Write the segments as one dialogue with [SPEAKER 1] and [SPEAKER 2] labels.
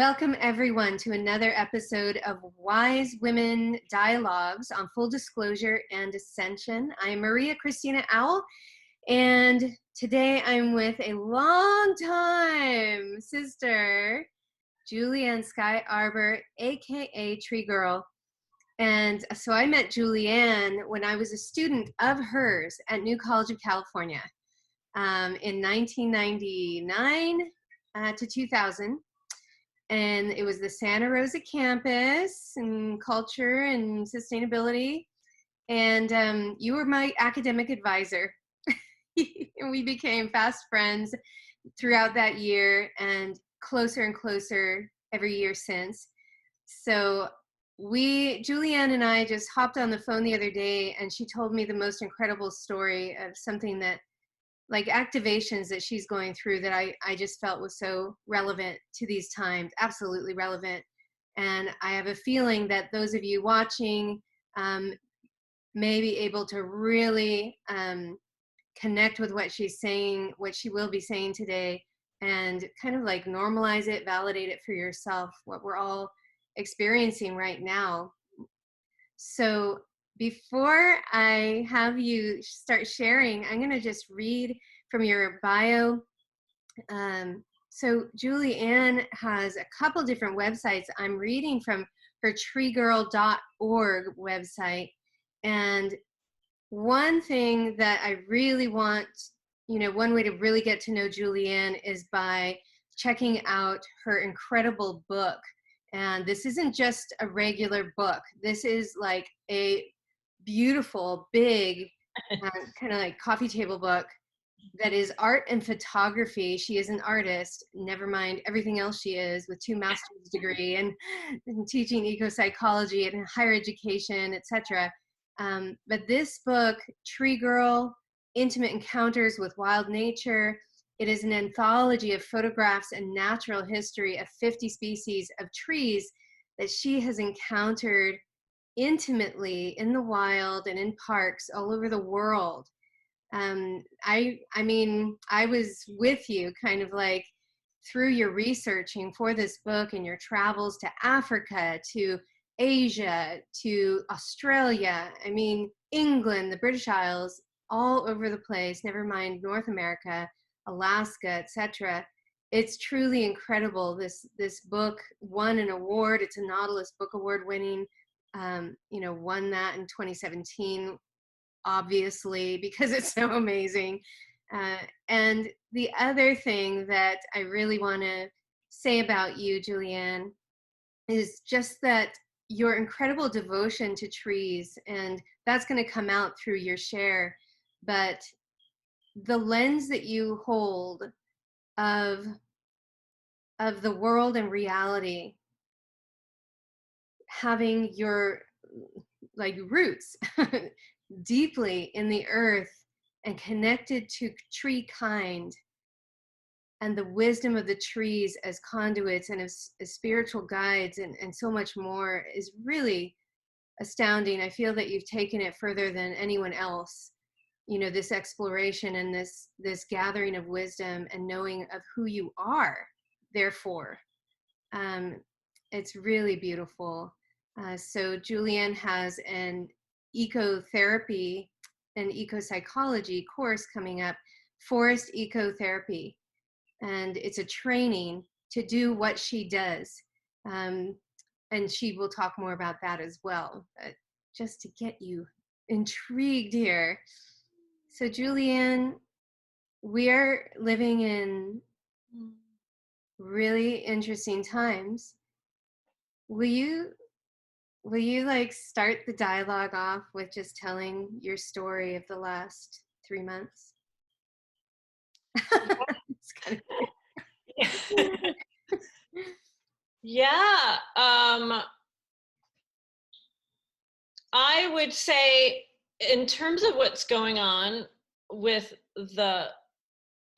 [SPEAKER 1] Welcome everyone to another episode of Wise Women Dialogues on Full Disclosure and Ascension. I'm Maria Christina Owl, and today I'm with a long-time sister, Julianne Skai Arbor, aka TreeGirl. And so I met Julianne when I was a student of hers at New College of California in 1999 to 2000. And it was the Santa Rosa campus and culture and sustainability. And you were my academic advisor. And we became fast friends throughout that year and closer every year since. So Julianne and I just hopped on the phone the other day, and she told me the most incredible story of something that, like, activations that she's going through that I just felt was so relevant to these times, absolutely relevant. And I have a feeling that those of you watching may be able to really connect with what she's saying, what she will be saying today, and kind of like normalize it, validate it for yourself, what we're all experiencing right now. So before I have you start sharing, I'm going to just read from your bio. So Julianne has a couple different websites. I'm reading from her TreeGirl.org website. And one thing that I really want, one way to really get to know Julianne is by checking out her incredible book. And this isn't just a regular book. This is like a beautiful, big, kind of like coffee table book that is art and photography. She is an artist, never mind everything else she is, with 2 master's degree and teaching ecopsychology and higher education, etc. But this book, TreeGirl, Intimate Encounters with Wild Nature, it is an anthology of photographs and natural history of 50 species of trees that she has encountered intimately in the wild and in parks all over the world. I mean, I was with you kind of like through your researching for this book and your travels to Africa, to Asia, to Australia, I mean, England, the British Isles, all over the place, never mind North America, Alaska, etc. It's truly incredible. This book won an award. It's a Nautilus Book Award winning. Won that in 2017, obviously, because it's so amazing. And the other thing that I really want to say about you, Julianne, is just that your incredible devotion to trees, and that's going to come out through your share, but the lens that you hold of the world and reality, having your like roots deeply in the earth and connected to tree kind and the wisdom of the trees as conduits and as spiritual guides and so much more is really astounding. I feel that you've taken it further than anyone else. This exploration and this gathering of wisdom and knowing of who you are, therefore. It's really beautiful. So Julianne has an ecotherapy and ecopsychology course coming up, Forest Ecotherapy. And it's a training to do what she does. And she will talk more about that as well, but just to get you intrigued here. So Julianne, we are living in really interesting times. Will you like start the dialogue off with just telling your story of the last 3 months? It's kind of
[SPEAKER 2] Yeah. I would say, in terms of what's going on with the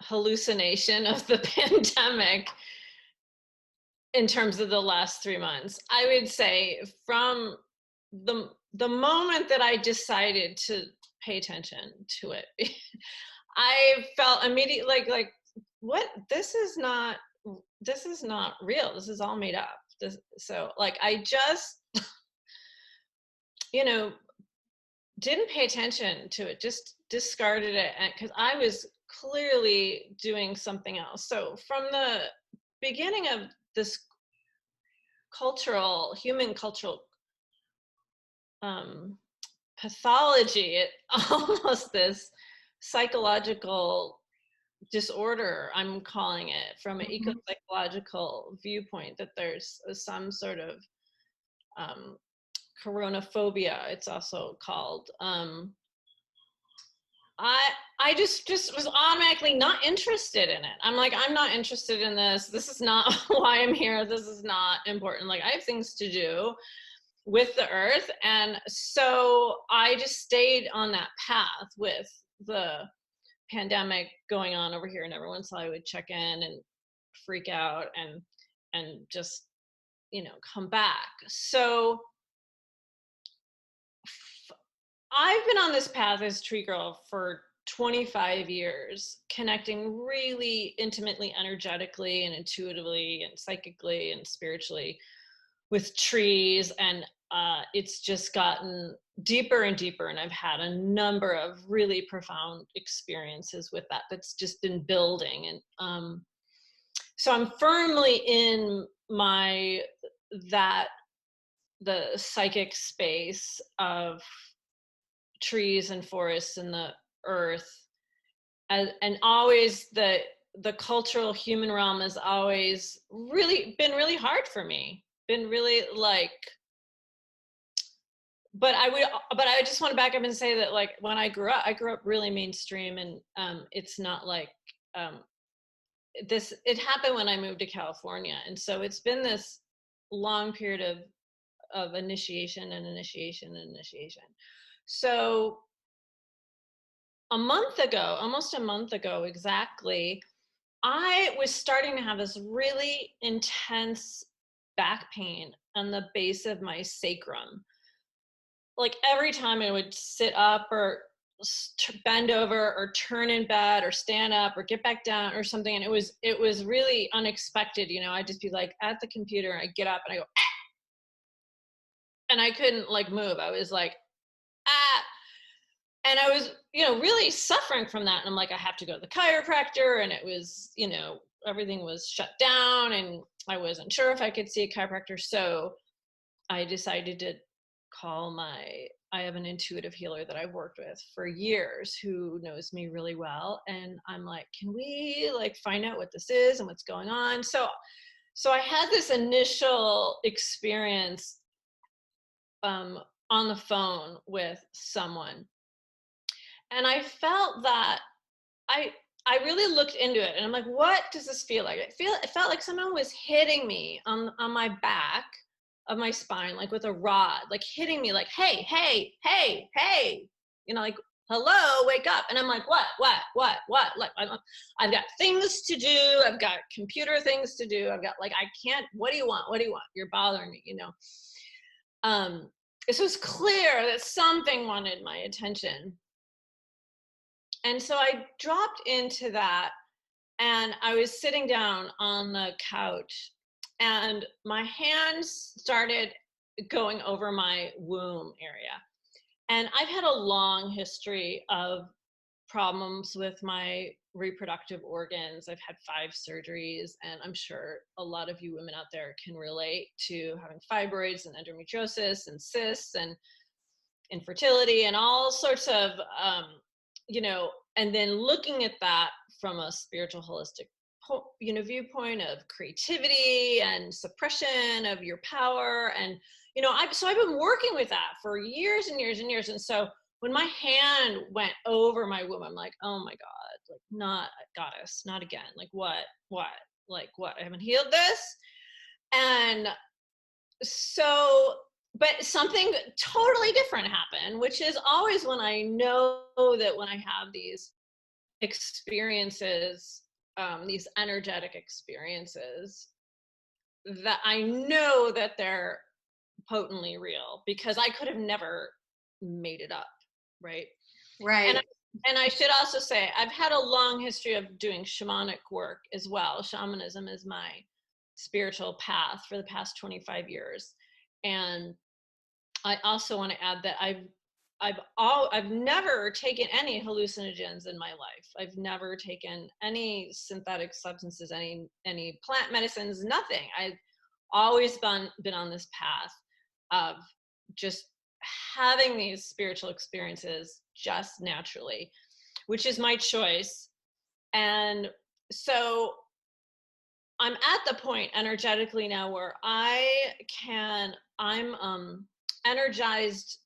[SPEAKER 2] hallucination of the pandemic, in terms of the last 3 months, I would say from the moment that I decided to pay attention to it, I felt immediately like what, this is not this is not real. This is all made up. So like, I just, you know, didn't pay attention to it, just discarded it, because I was clearly doing something else. So from the beginning of this human cultural pathology, it almost this psychological disorder, I'm calling it, from an ecopsychological viewpoint, that there's some sort of coronaphobia, it's also called. I just was automatically not interested in it. I'm like, I'm not interested in this. This is not why I'm here. This is not important. Like, I have things to do with the earth. And so I just stayed on that path with the pandemic going on over here, and every once in a while I would check in and freak out and just, you know, come back. So I've been on this path as TreeGirl for 25 years, connecting really intimately, energetically, and intuitively, and psychically, and spiritually with trees. And it's just gotten deeper and deeper. And I've had a number of really profound experiences with that. That's just been building. And so I'm firmly in the psychic space of trees and forests and the earth, and always the cultural human realm has always really been really hard for me, been really like, but I just want to back up and say that, like, when I grew up really mainstream, and it's not like it happened when I moved to California, and so it's been this long period of initiation and initiation and initiation. So almost a month ago exactly, I was starting to have this really intense back pain on the base of my sacrum. Like, every time I would sit up or bend over or turn in bed or stand up or get back down or something, and it was really unexpected. You know, I'd just be like at the computer, and I'd get up and I go, ah! And I couldn't like move. I was like, ah. And I was, you know, really suffering from that. And I'm like, I have to go to the chiropractor. And it was, you know, everything was shut down, and I wasn't sure if I could see a chiropractor. So I decided to I have an intuitive healer that I've worked with for years who knows me really well. And I'm like, can we like find out what this is and what's going on? So I had this initial experience on the phone with someone. And I felt that I really looked into it, and I'm like, what does this feel like? It felt like someone was hitting me on my back of my spine, like with a rod, like hitting me, like, hey, hey, hey, hey, you know, like, hello, wake up. And I'm like, what? Like, I've got things to do. I've got computer things to do. I've got, like, I can't, what do you want? What do you want? You're bothering me, you know? So it's clear that something wanted my attention. And so I dropped into that, and I was sitting down on the couch, and my hands started going over my womb area. And I've had a long history of problems with my reproductive organs. I've had 5 surgeries, and I'm sure a lot of you women out there can relate to having fibroids and endometriosis and cysts and infertility and all sorts of, you know, and then looking at that from a spiritual holistic, you know, viewpoint of creativity and suppression of your power. And, you know, I've been working with that for years and years and years. And so when my hand went over my womb, I'm like, oh my God, like, not goddess, not again. Like, what, like, what, I haven't healed this. And so, but something totally different happened, which is always when I know that when I have these experiences, these energetic experiences, that I know that they're potently real, because I could have never made it up, right?
[SPEAKER 1] Right.
[SPEAKER 2] And I should also say, I've had a long history of doing shamanic work as well. Shamanism is my spiritual path for the past 25 years. And I also want to add that I've never taken any hallucinogens in my life. I've never taken any synthetic substances, any plant medicines, nothing. I've always been on this path of just having these spiritual experiences just naturally, which is my choice. And so I'm at the point energetically now where I'm energized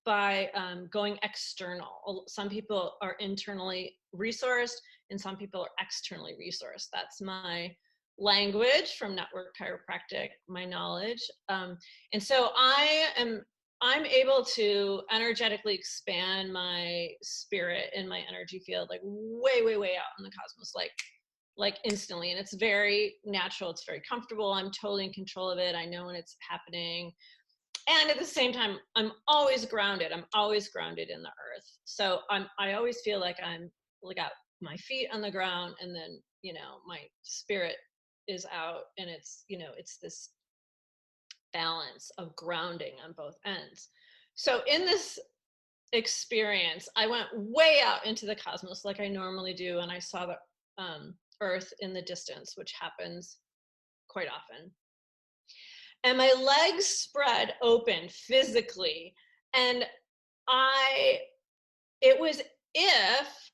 [SPEAKER 2] by going external. Some people are internally resourced and some people are externally resourced. That's my language from network chiropractic, my knowledge. And so I'm able to energetically expand my spirit and my energy field like way, way, way out in the cosmos, like instantly. And it's very natural. It's very comfortable. I'm totally in control of it. I know when it's happening. And at the same time, I'm always grounded. I'm always grounded in the earth. So I always feel like I'm got my feet on the ground, and then, my spirit is out, and it's this balance of grounding on both ends. So in this experience, I went way out into the cosmos like I normally do, and I saw the earth in the distance, which happens quite often. And my legs spread open physically, and it was if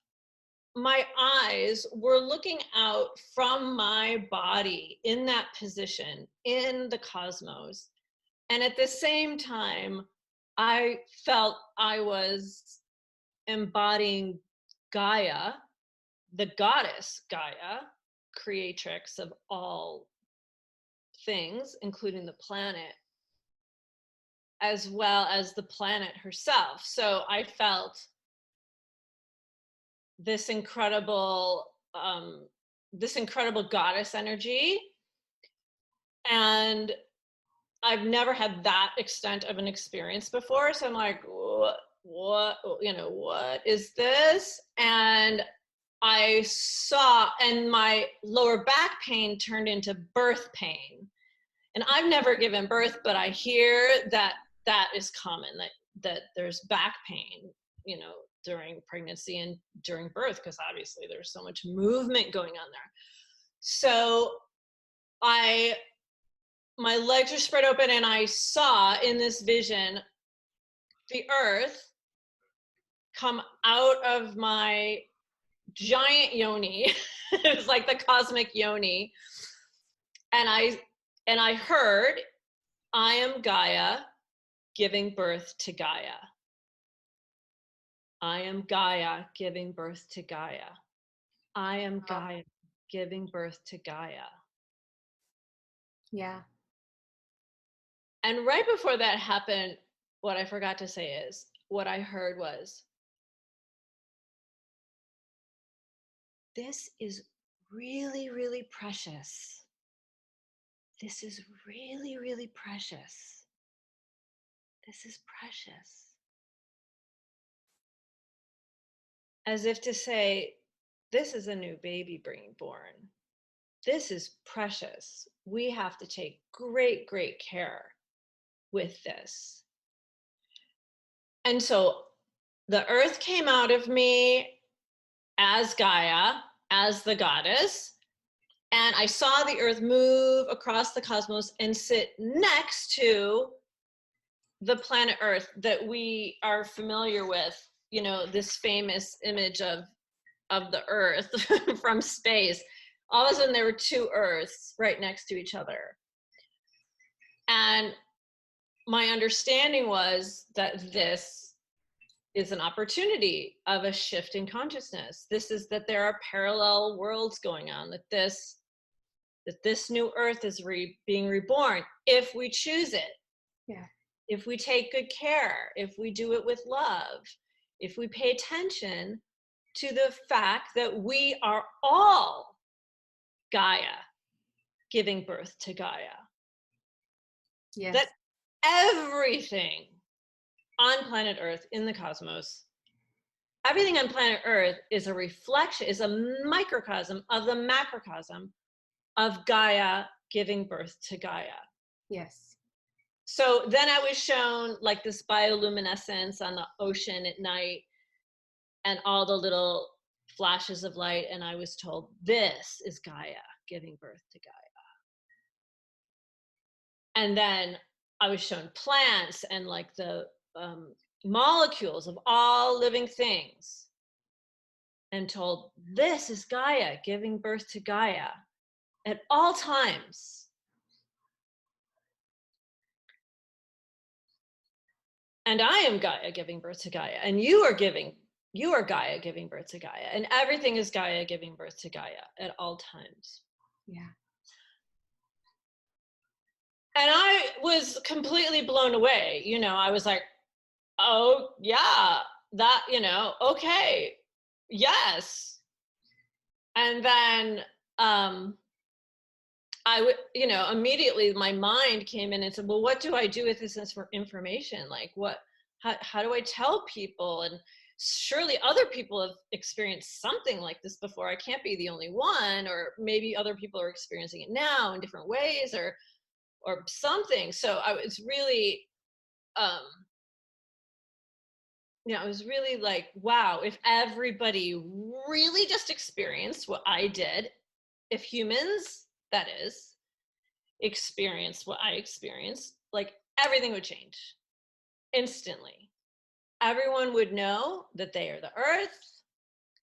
[SPEAKER 2] my eyes were looking out from my body in that position in the cosmos. And at the same time, I felt I was embodying Gaia, the goddess Gaia, creatrix of all things, including the planet, as well as the planet herself. So I felt this incredible goddess energy, and I've never had that extent of an experience before. So I'm like, what is this? And I saw, and my lower back pain turned into birth pain. And I've never given birth, but I hear that is common, that there's back pain, during pregnancy and during birth, because obviously there's so much movement going on there. So my legs are spread open, and I saw in this vision the earth come out of my giant yoni. It was like the cosmic yoni. And I heard, I am Gaia giving birth to Gaia. I am Gaia giving birth to Gaia. I am Gaia giving birth to Gaia.
[SPEAKER 1] Yeah.
[SPEAKER 2] And right before that happened, what I forgot to say is, what I heard was, this is really, really precious. This is really, really precious. This is precious. As if to say, this is a new baby being born. This is precious. We have to take great, great care with this. And so the earth came out of me as Gaia, as the goddess, and I saw the earth move across the cosmos and sit next to the planet Earth that we are familiar with, this famous image of the earth from space. All of a sudden there were two earths right next to each other. And my understanding was that this is an opportunity of a shift in consciousness. This is that there are parallel worlds going on, that this new earth is being reborn if we choose it.
[SPEAKER 1] Yeah.
[SPEAKER 2] If we take good care, if we do it with love, if we pay attention to the fact that we are all Gaia giving birth to Gaia.
[SPEAKER 1] Yes.
[SPEAKER 2] That everything on planet Earth, in the cosmos, everything on planet Earth is a reflection, is a microcosm of the macrocosm of Gaia giving birth to Gaia.
[SPEAKER 1] Yes.
[SPEAKER 2] So then I was shown like this bioluminescence on the ocean at night and all the little flashes of light. And I was told, this is Gaia giving birth to Gaia. And then I was shown plants and like the molecules of all living things and told, this is Gaia giving birth to Gaia at all times. And I am Gaia giving birth to Gaia, and you are Gaia giving birth to Gaia, and everything is Gaia giving birth to Gaia at all times.
[SPEAKER 1] Yeah.
[SPEAKER 2] And I was completely blown away. You know, I was like, oh yeah, that, you know, okay, yes. And then I would, you know, immediately my mind came in and said, well, what do I do with this information? Like how do I tell people? And surely other people have experienced something like this before. I can't be the only one, or maybe other people are experiencing it now in different ways or something. So I was really, you know, I was really like, wow, if everybody really just experienced what I did, if humans, that is, experience what I experienced, like everything would change instantly. Everyone would know that they are the earth,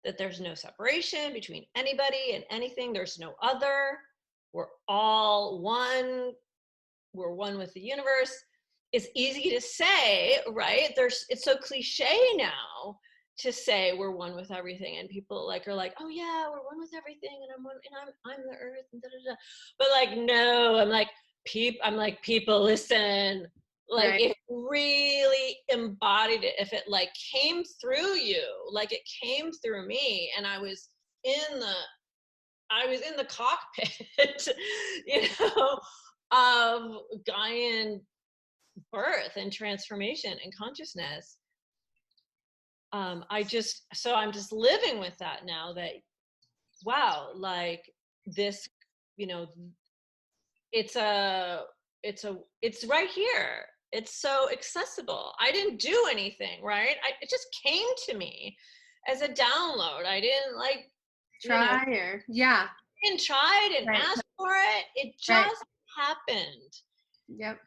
[SPEAKER 2] that there's no separation between anybody and anything. There's no other. We're all one. We're one with the universe. It's easy to say, right? It's so cliche now to say we're one with everything, and people like are like, oh yeah, we're one with everything, and I'm the earth, and da da da. But like, no, I'm like people, listen. Like
[SPEAKER 1] Right.
[SPEAKER 2] if really embodied it, if it like came through you, like it came through me, and I was in the cockpit, you know, of Gaian birth and transformation and consciousness. I'm just living with that now, that wow, like this, you know, it's right here. It's so accessible. I didn't do anything, right? It just came to me as a download. I didn't like
[SPEAKER 1] Try or yeah.
[SPEAKER 2] didn't try, I didn't
[SPEAKER 1] Right.
[SPEAKER 2] ask for it. It
[SPEAKER 1] Right.
[SPEAKER 2] just happened.
[SPEAKER 1] Yep.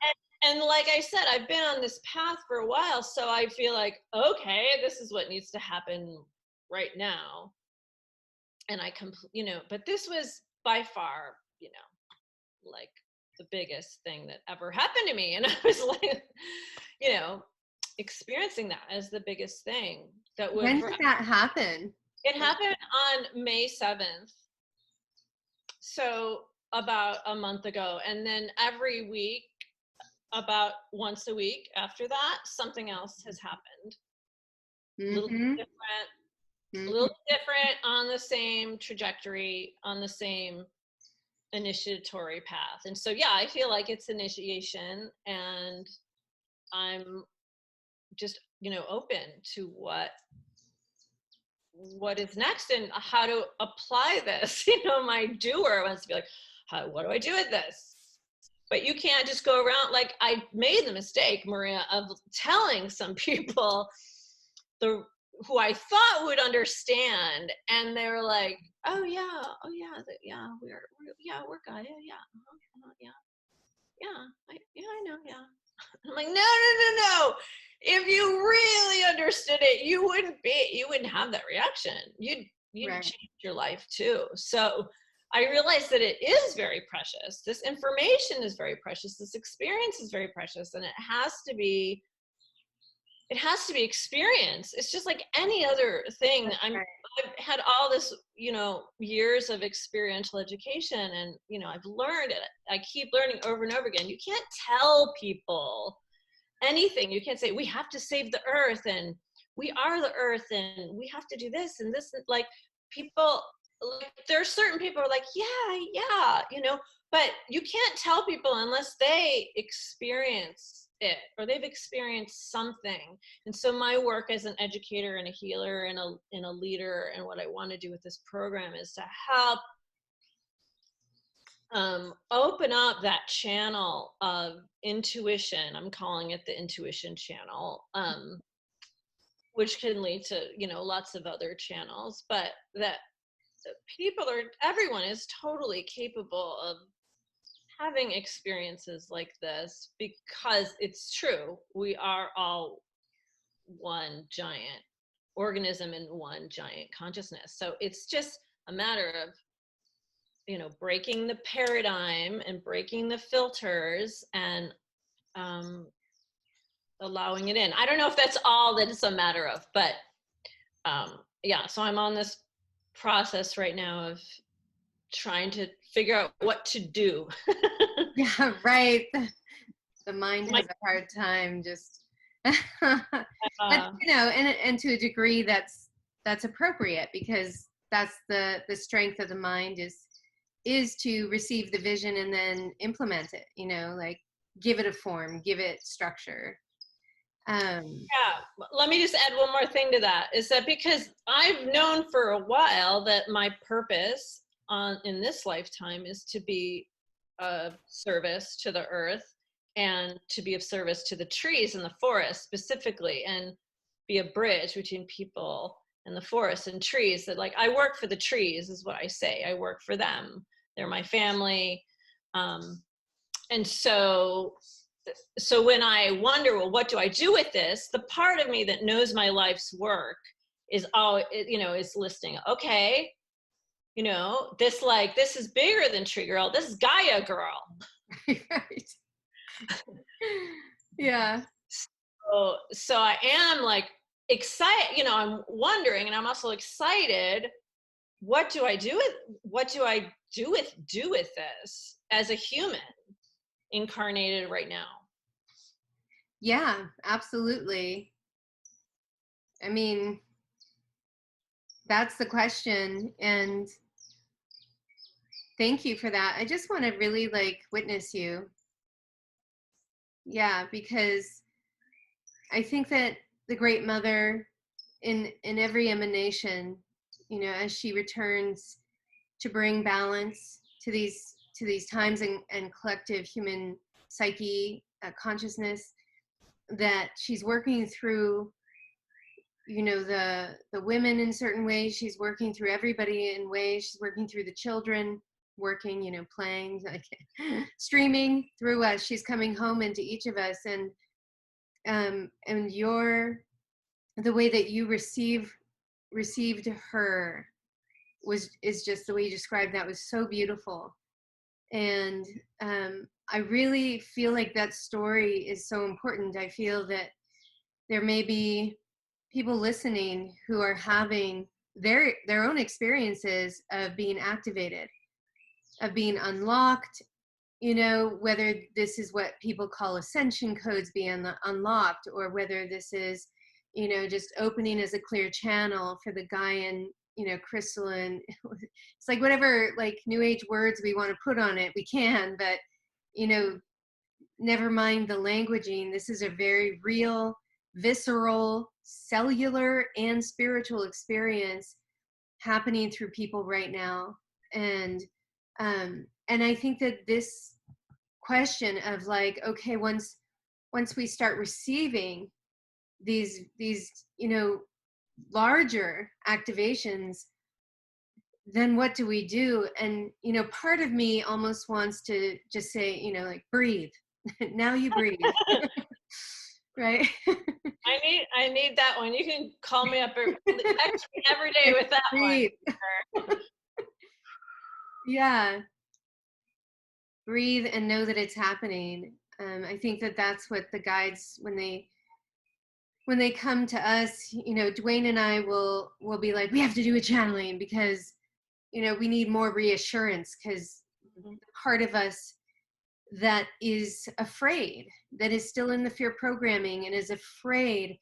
[SPEAKER 2] And like I said, I've been on this path for a while, so I feel like, okay, this is what needs to happen right now. And you know, but this was by far, you know, like the biggest thing that ever happened to me. And I was like, you know, experiencing that as the biggest thing that would.
[SPEAKER 1] When did that happen?
[SPEAKER 2] It happened on May 7th. So about a month ago. And then every week, about once a week after that, something else has happened. A little different, a little different, on the same trajectory, on the same initiatory path. And so, yeah, I feel like it's initiation, and I'm just, you know, open to what is next and how to apply this. You know, my doer wants to be like, what do I do with this? But you can't just go around, like I made the mistake, Maria, of telling some people who I thought would understand, and they were like, oh yeah, we're Gaia, I know, yeah. I'm like, no. If you really understood it, you wouldn't have that reaction. You'd
[SPEAKER 1] Right.
[SPEAKER 2] change your life too. So I realized that it is very precious. This information is very precious. This experience is very precious, and it has to be experienced. It's just like any other thing. I've had all this, you know, years of experiential education, and, you know, I've learned it. I keep learning over and over again. You can't tell people anything. You can't say, we have to save the earth, and we are the earth, and we have to do this and this. Like, people, like, there are certain people who are like, yeah, you know, but you can't tell people unless they experience it, or they've experienced something. And so my work as an educator and a healer and a leader, and what I want to do with this program is to help open up that channel of intuition. I'm calling it the intuition channel, which can lead to, you know, lots of other channels, but that everyone is totally capable of having experiences like this, because it's true. We are all one giant organism in one giant consciousness. So it's just a matter of, you know, breaking the paradigm and breaking the filters and allowing it in. I don't know if that's all that it's a matter of, but yeah, so I'm on this process right now of trying to figure out what to do.
[SPEAKER 1] Yeah, right. The mind has a hard time just, but you know, and to a degree that's appropriate, because that's the strength of the mind is to receive the vision and then implement it, you know, like give it a form, give it structure.
[SPEAKER 2] Yeah, let me just add one more thing to that, is that because I've known for a while that my purpose in this lifetime is to be of service to the earth, and to be of service to the trees and the forest specifically, and be a bridge between people and the forest and trees. That, like, I work for the trees is what I say. I work for them. They're my family. And so when I wonder, well, what do I do with this? The part of me that knows my life's work is is listening. Okay, you know, this is bigger than TreeGirl. This is Gaia girl.
[SPEAKER 1] Right. Yeah.
[SPEAKER 2] So I am like excited, you know, I'm wondering, and I'm also excited, what do I do with this as a human incarnated right now?
[SPEAKER 1] Yeah, absolutely. I mean, that's the question, and thank you for that. I just want to really like witness you. Yeah, because I think that the Great Mother in every emanation, you know, as she returns to bring balance to these times and collective human psyche, consciousness, that she's working through, you know, the women in certain ways, she's working through everybody in ways, she's working through the children, working, you know, playing, like streaming through us, she's coming home into each of us. And the way that you received her is just the way you described that was so beautiful. And I really feel like that story is so important. I feel that there may be people listening who are having their own experiences of being activated, of being unlocked, you know, whether this is what people call ascension codes being unlocked, or whether this is, you know, just opening as a clear channel for the Gaian, you know, crystalline. It's like whatever like new age words we want to put on it, we can, but, you know, never mind the languaging. This is a very real, visceral, cellular, and spiritual experience happening through people right now. And I think that this question of like, okay, once we start receiving these you know, larger activations, then what do we do? And, you know, part of me almost wants to just say, you know, like, breathe. Now you breathe. Right?
[SPEAKER 2] I need that one. You can call me up every day with that breathe. One.
[SPEAKER 1] Yeah. Breathe and know that it's happening. I think that that's what the guides, when they come to us, you know, Dwayne and I will be like, we have to do a channeling because, you know, we need more reassurance, because part of us that is afraid, that is still in the fear programming and is afraid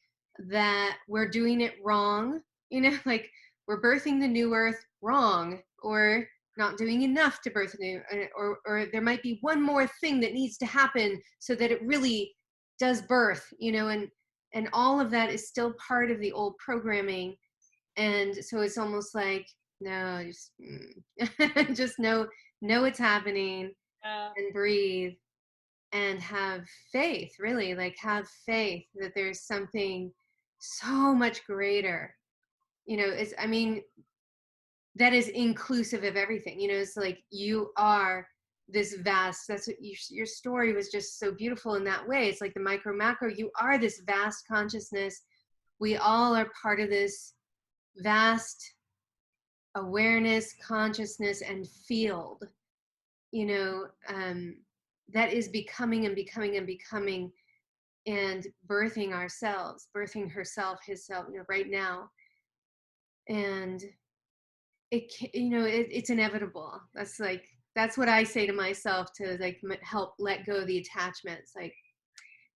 [SPEAKER 1] that we're doing it wrong, you know, like we're birthing the new earth wrong, or not doing enough to birth new, or there might be one more thing that needs to happen so that it really does birth, and all of that is still part of the old programming. And so it's almost like, no, just just know it's happening, and breathe, and have faith, really, like have faith that there's something so much greater, that is inclusive of everything. It's like you are this vast, that's what your story was just so beautiful in that way. It's like the micro macro, you are this vast consciousness. We all are part of this vast awareness, consciousness, and field, that is becoming and becoming and becoming, and birthing ourselves, birthing herself, himself, right now. And it's inevitable. That's what I say to myself, to like help let go of the attachments. Like,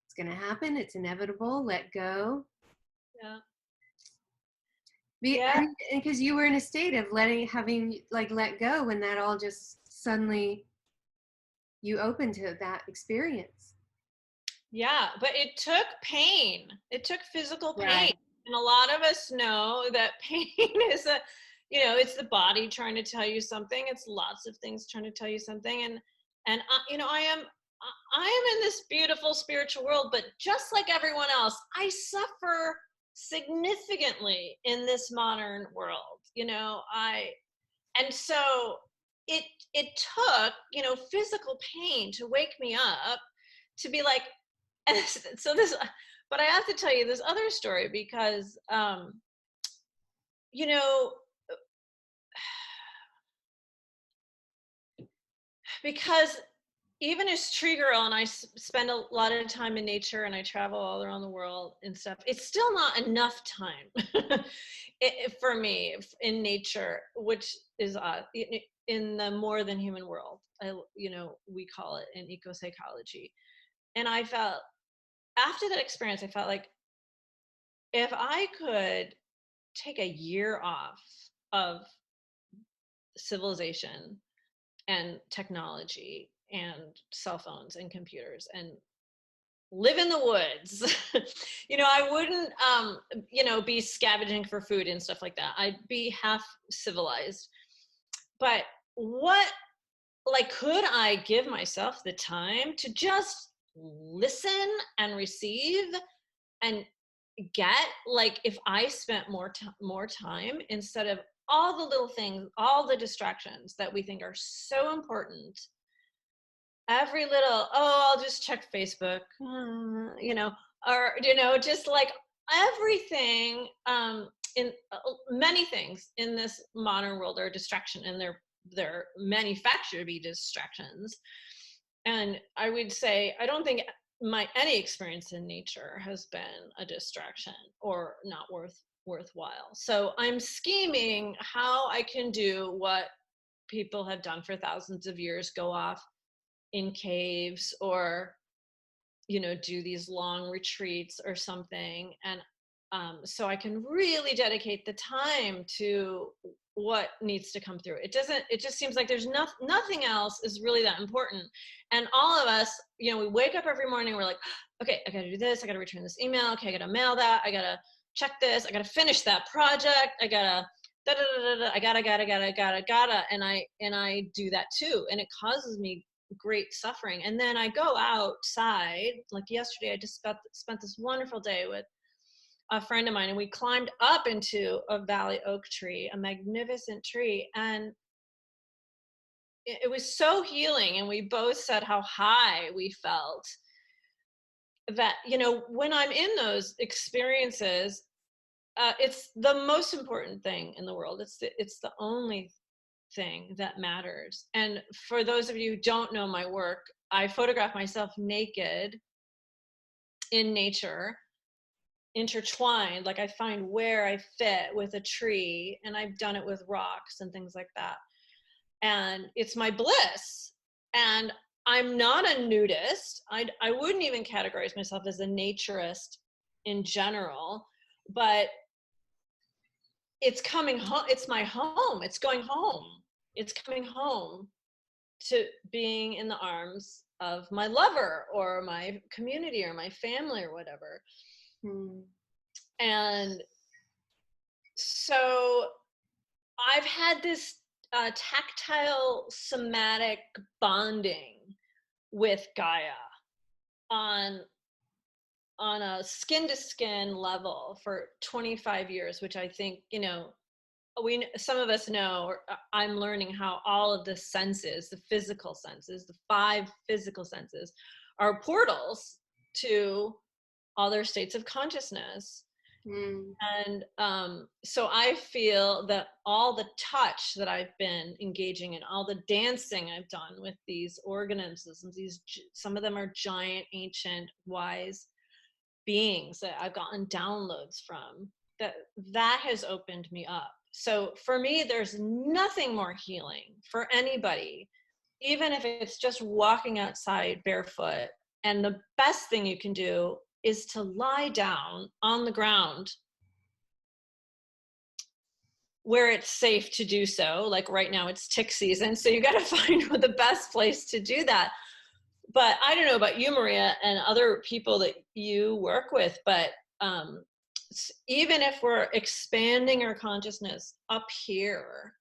[SPEAKER 1] it's gonna happen, it's inevitable, let go.
[SPEAKER 2] Yeah.
[SPEAKER 1] I mean, because you were in a state of having let go, when that all just suddenly you open to that experience.
[SPEAKER 2] Yeah, but it took pain. It took physical pain.
[SPEAKER 1] Right.
[SPEAKER 2] And a lot of us know that pain is it's the body trying to tell you something. It's lots of things trying to tell you something. And I am in this beautiful spiritual world, but just like everyone else, I suffer significantly in this modern world. And so it took, physical pain to wake me up, to be like, and so this, but I have to tell you this other story, because because even as TreeGirl, and I spend a lot of time in nature, and I travel all around the world and stuff, it's still not enough time for me in nature, which is in the more than human world. We call it in ecopsychology. And I felt, after that experience, I felt like, if I could take a year off of civilization and technology and cell phones and computers and live in the woods, I wouldn't, be scavenging for food and stuff like that. I'd be half civilized. But could I give myself the time to just listen and receive and get, if I spent more time, instead of all the little things, all the distractions that we think are so important, every little, I'll just check Facebook, or just like everything, in many things in this modern world are a distraction, and they're manufactured to be distractions. And I would say, I don't think any experience in nature has been a distraction or not worthwhile. So I'm scheming how I can do what people have done for thousands of years, go off in caves, or do these long retreats or something. And so I can really dedicate the time to what needs to come through. It just seems like there's nothing else is really that important. And all of us, we wake up every morning, we're like, okay, I gotta do this, I gotta return this email, okay, I gotta mail that, I gotta check this, I gotta finish that project, I gotta I gotta, and I do that too, and it causes me great suffering. And then I go outside, like yesterday, I just spent this wonderful day with a friend of mine, and we climbed up into a valley oak tree, a magnificent tree, and it was so healing. And we both said how high we felt, that when I'm in those experiences, it's the most important thing in the world. It's the only thing that matters. And for those of you who don't know my work, I photograph myself naked in nature, intertwined, like I find where I fit with a tree, and I've done it with rocks and things like that. And it's my bliss. And I'm not a nudist. I wouldn't even categorize myself as a naturist in general, but it's coming home. It's my home. It's going home. It's coming home to being in the arms of my lover or my community or my family or whatever. And so I've had this tactile somatic bonding with Gaia on a skin to skin level for 25 years, which I think, you know, some of us know, or I'm learning how all of the senses, the physical senses, the 5 physical senses, are portals to other states of consciousness. And so I feel that all the touch that I've been engaging in, all the dancing I've done with these organisms, some of them are giant, ancient, wise beings that I've gotten downloads from, that has opened me up. So for me, there's nothing more healing for anybody, even if it's just walking outside barefoot. And the best thing you can do is to lie down on the ground where it's safe to do so. Like right now it's tick season, so you got to find the best place to do that. But I don't know about you, Maria, and other people that you work with, but even if we're expanding our consciousness up here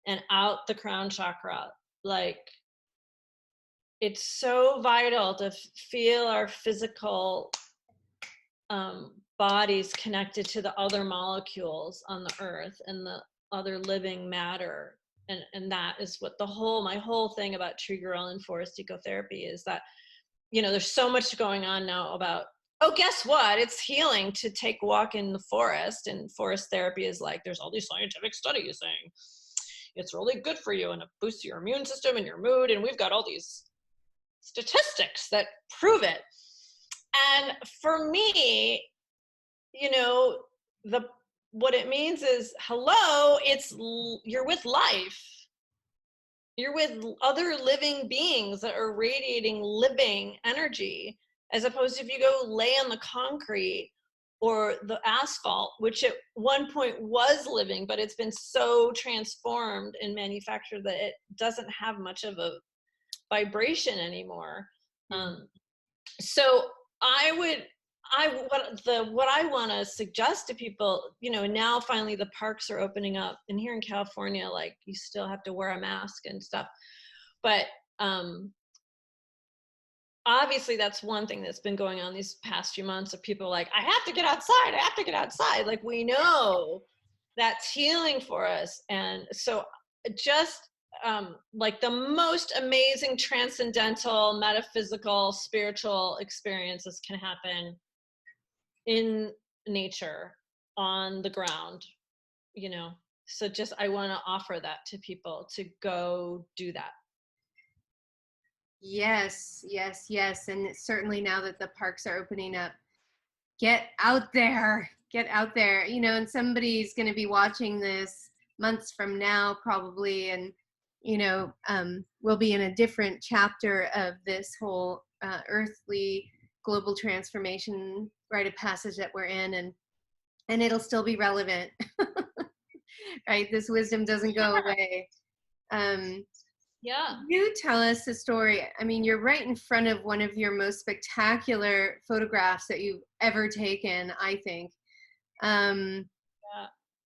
[SPEAKER 2] and out the crown chakra, like, it's so vital to feel our physical bodies connected to the other molecules on the earth and the other living matter. And that is what my whole thing about TreeGirl and forest ecotherapy is, that, you know, there's so much going on now about, oh, guess what? It's healing to take a walk in the forest, and forest therapy is like, there's all these scientific studies saying it's really good for you and it boosts your immune system and your mood. And we've got all these statistics that prove it. And for me, you know, what it means is, hello, you're with life. You're with other living beings that are radiating living energy, as opposed to if you go lay on the concrete or the asphalt, which at one point was living, but it's been so transformed and manufactured that it doesn't have much of a vibration anymore. So what I want to suggest to people, you know, now finally the parks are opening up, and here in California, like, you still have to wear a mask and stuff, but obviously that's one thing that's been going on these past few months, of people like, I have to get outside. Like, we know that's healing for us. And so just like the most amazing transcendental, metaphysical, spiritual experiences can happen in nature, on the ground, you know. So just, I want to offer that to people, to go do that.
[SPEAKER 1] Yes. And certainly now that the parks are opening up, get out there, you know, and somebody's going to be watching this months from now probably, and, you know, we'll be in a different chapter of this whole earthly global transformation rite of passage that we're in, and it'll still be relevant. Right? This wisdom doesn't go away.
[SPEAKER 2] Yeah.
[SPEAKER 1] You tell us the story. I mean, you're right in front of one of your most spectacular photographs that you've ever taken, I think. And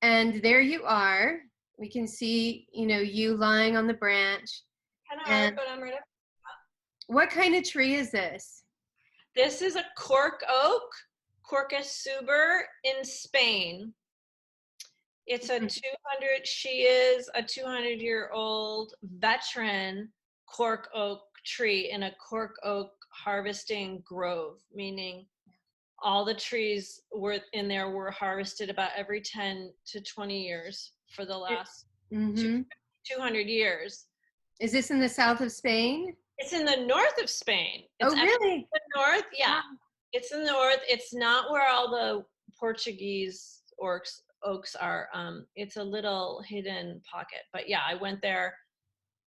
[SPEAKER 1] there you are. We can see, you know, you lying on the branch.
[SPEAKER 2] Kind of hard, but I'm ready.
[SPEAKER 1] What kind of tree is this?
[SPEAKER 2] This is a cork oak, Quercus suber, in Spain. It's she is a 200-year-old veteran cork oak tree in a cork oak harvesting grove, meaning all the trees in there were harvested about every 10 to 20 years for the last 200 years.
[SPEAKER 1] Is this in the south of Spain?
[SPEAKER 2] It's in the north of Spain. It's
[SPEAKER 1] really?
[SPEAKER 2] The north, yeah. Wow. It's in the north. It's not where all the Portuguese oaks are. It's a little hidden pocket. But yeah, I went there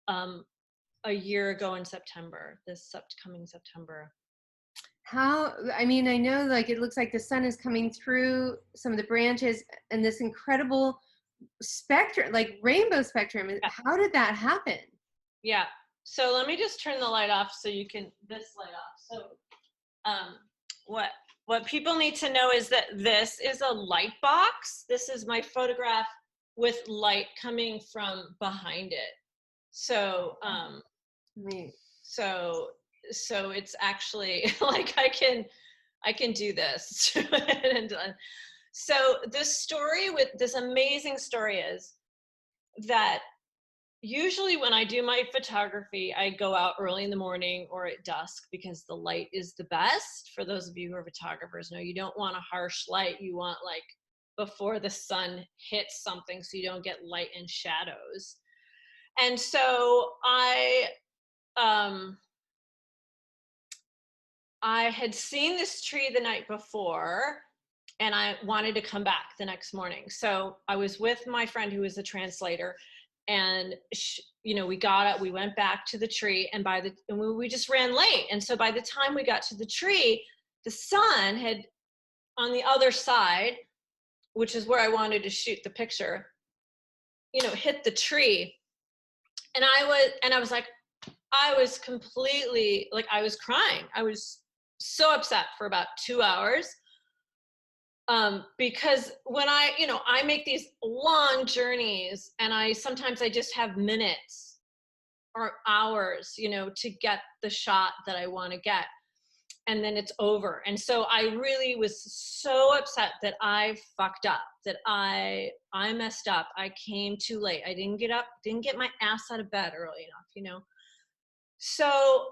[SPEAKER 2] a year ago in September, this upcoming September.
[SPEAKER 1] I mean, I know, like, it looks like the sun is coming through some of the branches and this incredible spectrum, like rainbow spectrum. Yeah. How did that happen?
[SPEAKER 2] Yeah. So let me just turn the light off so you can, this light off. So what people need to know is that this is a light box. This is my photograph with light coming from behind it. So, so it's actually like I can do this. And, so the story with this amazing story is that usually when I do my photography, I go out early in the morning or at dusk because the light is the best. For those of you who are photographers, know you don't want a harsh light. You want like before the sun hits something so you don't get light and shadows. And so I had seen this tree the night before and I wanted to come back the next morning. So I was with my friend who was a translator, and we got up, we went back to the tree, and we just ran late. And so by the time we got to the tree, the sun had on the other side, which is where I wanted to shoot the picture, hit the tree. And I was completely, like, I was crying. I was so upset for about 2 hours. Because when I make these long journeys, and sometimes I just have minutes or hours, to get the shot that I want to get, and then it's over. And so I really was so upset that I fucked up, that I messed up. I came too late. I didn't get my ass out of bed early enough, So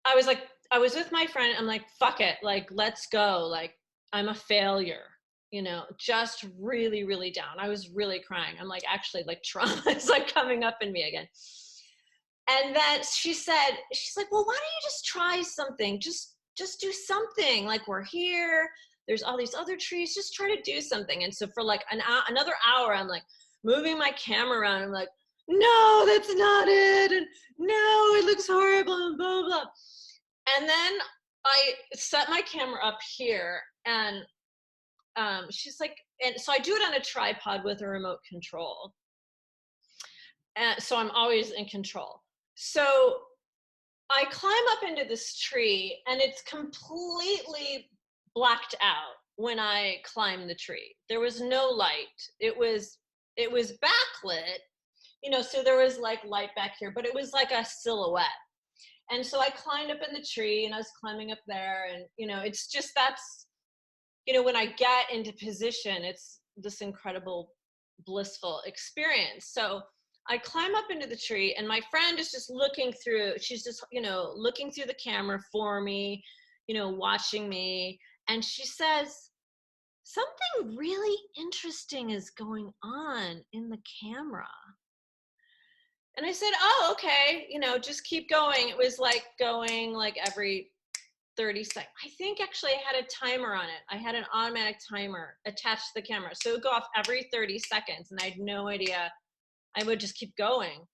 [SPEAKER 2] I was with my friend. I'm like, fuck it. Like, let's go. Like, I'm a failure, just really, really down. I was really crying. I'm like, actually, like, trauma is like coming up in me again. And then she's like, well, why don't you just try something? Just do something. Like, we're here. There's all these other trees. Just try to do something. And so for like another hour, I'm like moving my camera around. I'm like, no, that's not it. And no, it looks horrible, and blah, blah, blah. And then I set my camera up here, and she's like, and so I do it on a tripod with a remote control. And so I'm always in control. So I climb up into this tree, and it's completely blacked out when I climb the tree. There was no light. It was backlit, so there was like light back here, but it was like a silhouette. And so I climbed up in the tree, and I was climbing up there, and it's just, that's, when I get into position, it's this incredible, blissful experience. So I climb up into the tree, and my friend is just looking through, she's just, looking through the camera for me, watching me. And she says, something really interesting is going on in the camera. And I said, oh, okay, just keep going. It was like going like every 30 seconds. I think actually I had a timer on it. I had an automatic timer attached to the camera. So it would go off every 30 seconds, and I had no idea. I would just keep going.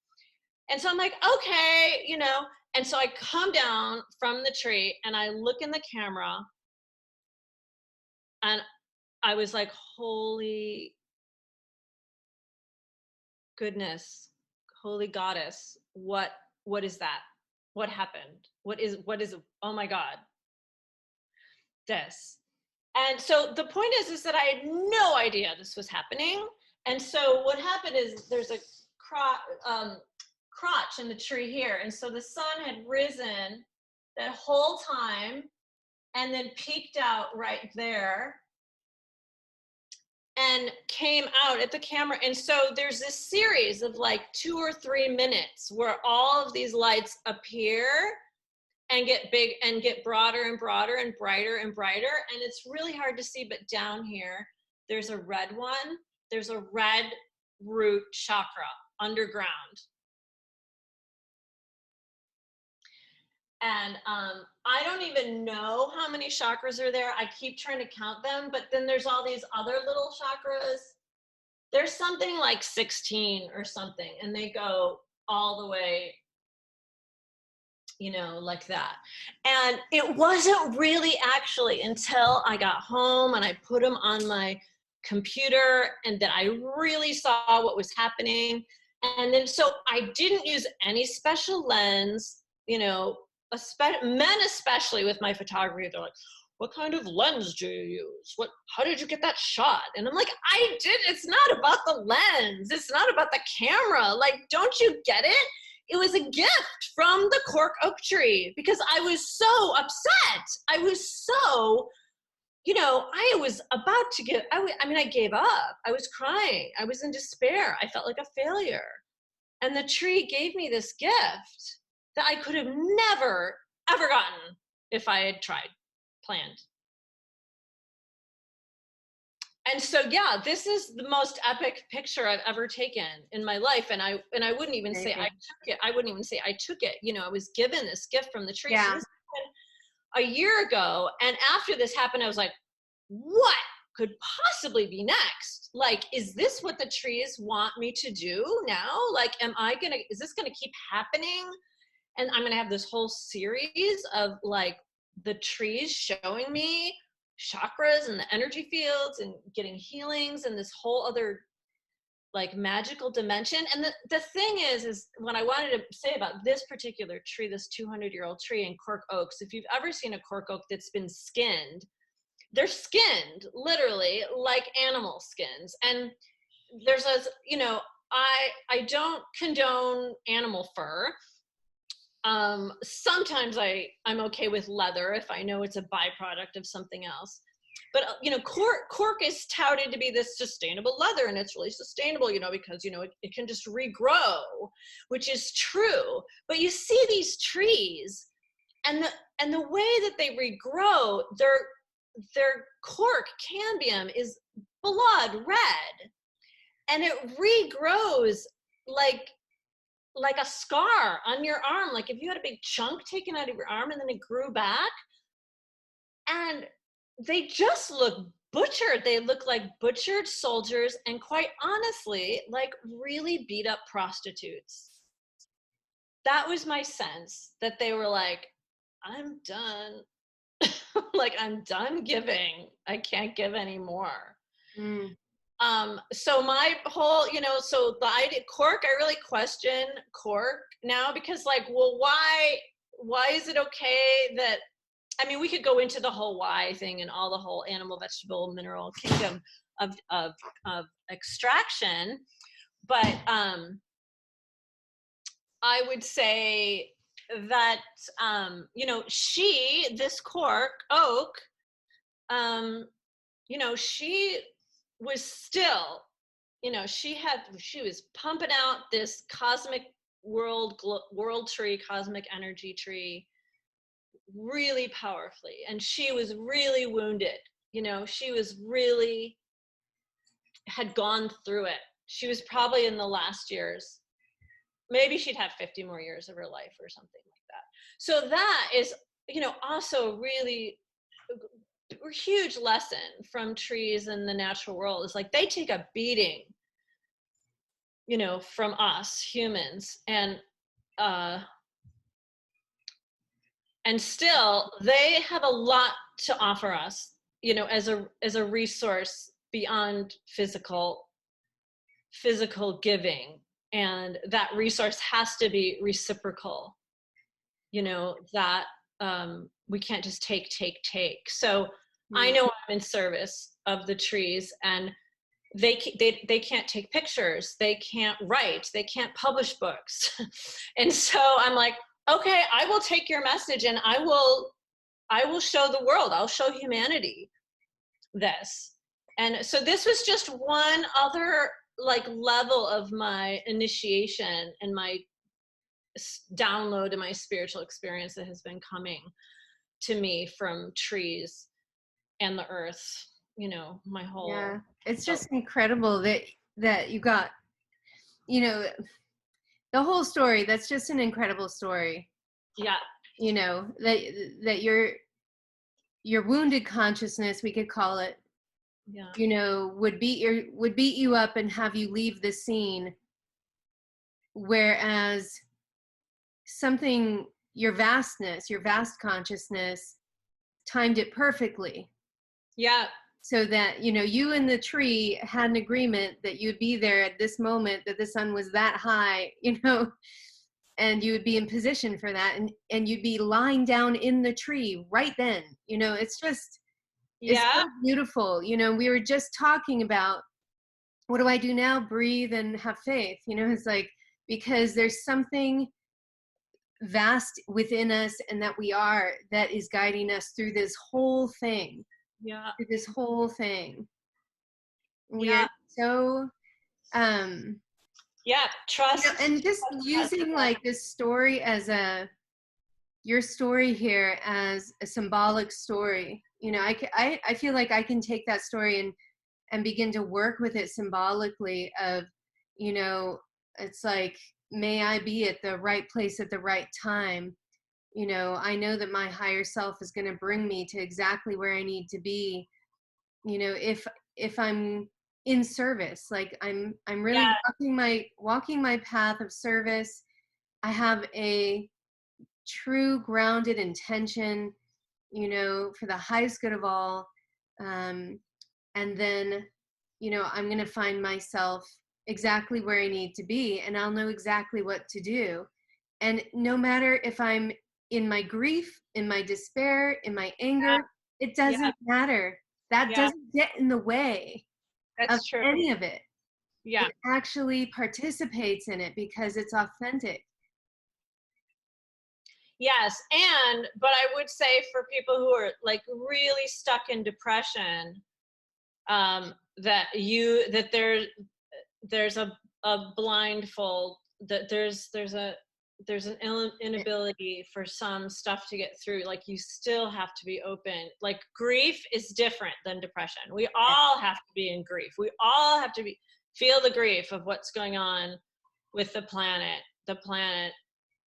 [SPEAKER 2] And so I'm like, okay, and so I come down from the tree, and I look in the camera, and I was like, holy goodness, holy goddess, what is that? What happened? What is, oh my God, this. And so the point is that I had no idea this was happening. And so what happened is there's a crotch in the tree here. And so the sun had risen that whole time and then peeked out right there and came out at the camera. And so there's this series of like 2 or 3 minutes where all of these lights appear and get big and get broader and broader and brighter and brighter. And it's really hard to see, but down here, there's a red one. There's a red root chakra underground. And I don't even know how many chakras are there. I keep trying to count them, but then there's all these other little chakras. There's something like 16 or something, and they go all the way, like that. And it wasn't really actually until I got home and I put them on my computer and that I really saw what was happening. And then, so I didn't use any special lens, you know, men especially with my photography, they're like, what kind of lens do you use? How did you get that shot? And I'm like, it's not about the lens. It's not about the camera. Like, don't you get it? It was a gift from the cork oak tree because I was so upset. I was so, you know, I was about to give, I gave up. I was crying. I was in despair. I felt like a failure. And the tree gave me this gift that I could have never, ever gotten if I had planned. And so, yeah, this is the most epic picture I've ever taken in my life. And I wouldn't even say I took it. I wouldn't even say I took it. You know, I was given this gift from the tree.
[SPEAKER 1] Yeah.
[SPEAKER 2] So this happened a year ago. And after this happened, I was like, what could possibly be next? Like, is this what the trees want me to do now? Like, is this gonna keep happening? And I'm gonna have this whole series of like the trees showing me chakras and the energy fields and getting healings and this whole other like magical dimension. And the thing is what I wanted to say about this particular tree, this 200-year-old tree in cork oaks, if you've ever seen a cork oak that's been skinned, they're skinned literally like animal skins. And there's a, you know, I don't condone animal fur. Sometimes I'm okay with leather if I know it's a byproduct of something else. But, you know, cork is touted to be this sustainable leather, and it's really sustainable, you know, because, you know, it can just regrow, which is true. But you see these trees and the way that they regrow, their cork cambium is blood red, and it regrows like a scar on your arm. Like if you had a big chunk taken out of your arm and then it grew back, and they just look butchered. They look like butchered soldiers, and quite honestly, like really beat up prostitutes. That was my sense, that they were like, I'm done. Like, I'm done giving. I can't give anymore. So my whole, you know, so the idea, cork, I really question cork now, because like, well, why is it okay that, I mean, we could go into the whole why thing and all the whole animal, vegetable, mineral kingdom of extraction. But I would say that, you know, this cork oak, you know, she was still, you know, she was pumping out this cosmic world tree, cosmic energy tree, really powerfully. And she was really wounded. You know, she was really, had gone through it. She was probably in the last years, maybe she'd have 50 more years of her life or something like that. So that is, you know, also really a huge lesson from trees and the natural world, is like they take a beating, you know, from us humans, and still they have a lot to offer us, you know, as a resource beyond physical giving. And that resource has to be reciprocal, you know, that we can't just take. So I know I'm in service of the trees, and they can't take pictures, they can't write, they can't publish books. And so I'm like, okay, I will take your message, and I will show the world, I'll show humanity this. And so this was just one other like level of my initiation and my download and my spiritual experience that has been coming to me from trees and the earth, you know, my whole.
[SPEAKER 1] Yeah, it's just incredible that you got, you know, the whole story. That's just an incredible story.
[SPEAKER 2] Yeah.
[SPEAKER 1] You know, that your wounded consciousness, we could call it,
[SPEAKER 2] yeah,
[SPEAKER 1] you know, would beat you up and have you leave the scene, whereas your vast consciousness timed it perfectly.
[SPEAKER 2] Yeah.
[SPEAKER 1] so that, you know, you and the tree had an agreement that you'd be there at this moment, that the sun was that high, you know, and you would be in position for that, and you'd be lying down in the tree right then. You know, it's
[SPEAKER 2] Yeah.
[SPEAKER 1] so beautiful. You know, we were just talking about, what do I do now? Breathe and have faith. You know, it's like, because there's something vast within us and that we are, that is guiding us through this whole thing.
[SPEAKER 2] Yeah.
[SPEAKER 1] Through this whole thing. We are
[SPEAKER 2] Yeah.
[SPEAKER 1] so
[SPEAKER 2] Yeah.
[SPEAKER 1] you know,
[SPEAKER 2] Trust.
[SPEAKER 1] and just using like this story as your story here as a symbolic story. You know, I feel like I can take that story and begin to work with it symbolically of, you know, it's like, may I be at the right place at the right time. You know, I know that my higher self is going to bring me to exactly where I need to be. You know, if I'm in service, like I'm really
[SPEAKER 2] Yeah.
[SPEAKER 1] walking my path of service. I have a true grounded intention, you know, for the highest good of all. Um, and then, you know, I'm going to find myself exactly where I need to be, and I'll know exactly what to do. And no matter if I'm in my grief, in my despair, in my anger, it
[SPEAKER 2] Yeah.
[SPEAKER 1] doesn't matter. That
[SPEAKER 2] Yeah.
[SPEAKER 1] doesn't get in the way of
[SPEAKER 2] That's true.
[SPEAKER 1] any of it.
[SPEAKER 2] Yeah.
[SPEAKER 1] It actually participates in it because it's authentic.
[SPEAKER 2] Yes. But I would say for people who are like really stuck in depression, that there's a blindfold, that there's an inability for some stuff to get through. Like, you still have to be open. Like, grief is different than depression. We all have to be in grief. We all have to feel the grief of what's going on with the planet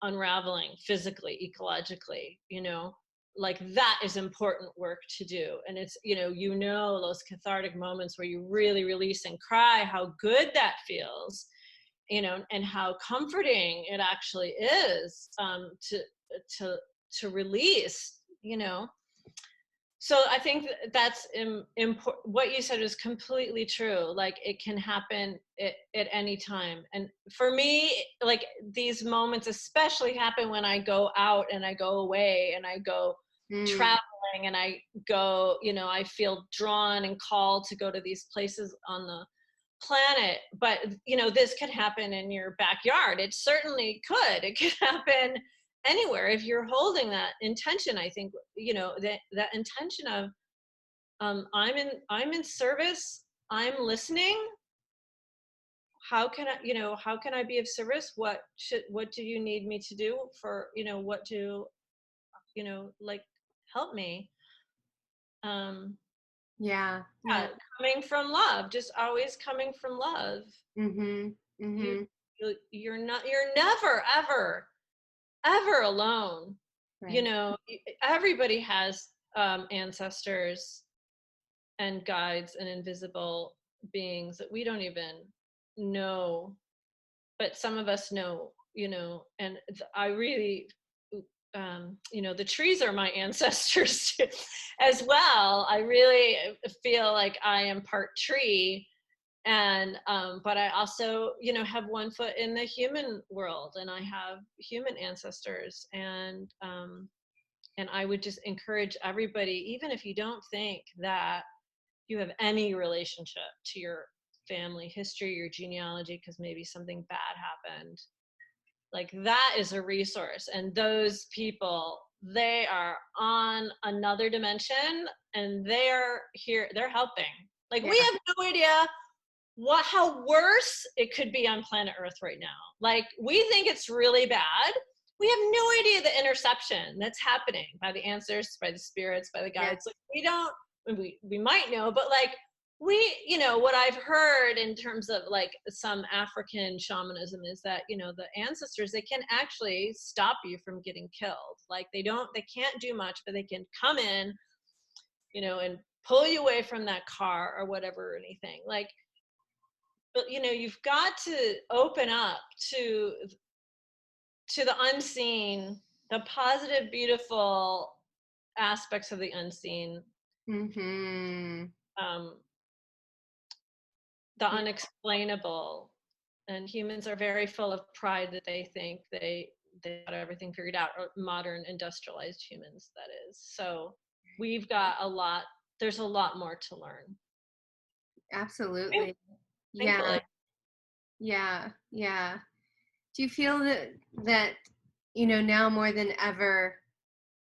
[SPEAKER 2] unraveling physically, ecologically, you know, like that is important work to do. And it's, you know, those cathartic moments where you really release and cry, how good that feels, you know, and how comforting it actually is, to release, you know. So I think that's important. What you said is completely true. Like, it can happen at any time. And for me, like, these moments especially happen when I go out and I go away and I go traveling and I go, you know, I feel drawn and called to go to these places on the planet. But, you know, this could happen in your backyard. It certainly could. It could happen anywhere if you're holding that intention. I think, you know, that intention of, I'm in service, I'm listening, how can I be of service, what do you need me to do, for, you know, what do, you know, like, help me.
[SPEAKER 1] Yeah.
[SPEAKER 2] Yeah, coming from love, just always coming from love.
[SPEAKER 1] Mm-hmm.
[SPEAKER 2] You're never ever alone.
[SPEAKER 1] Right.
[SPEAKER 2] You know, everybody has ancestors and guides and invisible beings that we don't even know, but some of us know, you know. And I really, you know, the trees are my ancestors as well. I really feel like I am part tree. And but I also, you know, have one foot in the human world, and I have human ancestors. And I would just encourage everybody, even if you don't think that you have any relationship to your family history, your genealogy, because maybe something bad happened, like, that is a resource. And those people, they are on another dimension, and they're here, they're helping. Like,
[SPEAKER 1] Yeah.
[SPEAKER 2] we have no idea how worse it could be on planet Earth right now. Like, we think it's really bad. We have no idea the interception that's happening by the ancestors, by the spirits, by the guides. Like, we don't, we might know, but like, you know, what I've heard in terms of like some African shamanism is that, you know, the ancestors, they can actually stop you from getting killed. Like, they can't do much, but they can come in, you know, and pull you away from that car or whatever, or anything. Like, but, you know, you've got to open up to the unseen, the positive, beautiful aspects of the unseen.
[SPEAKER 1] Mm-hmm.
[SPEAKER 2] um, the unexplainable. And humans are very full of pride that they think they got everything figured out, or modern industrialized humans, that is. So we've got there's a lot more to learn.
[SPEAKER 1] Absolutely. Yeah.
[SPEAKER 2] Thankfully.
[SPEAKER 1] Yeah. Do you feel that now more than ever,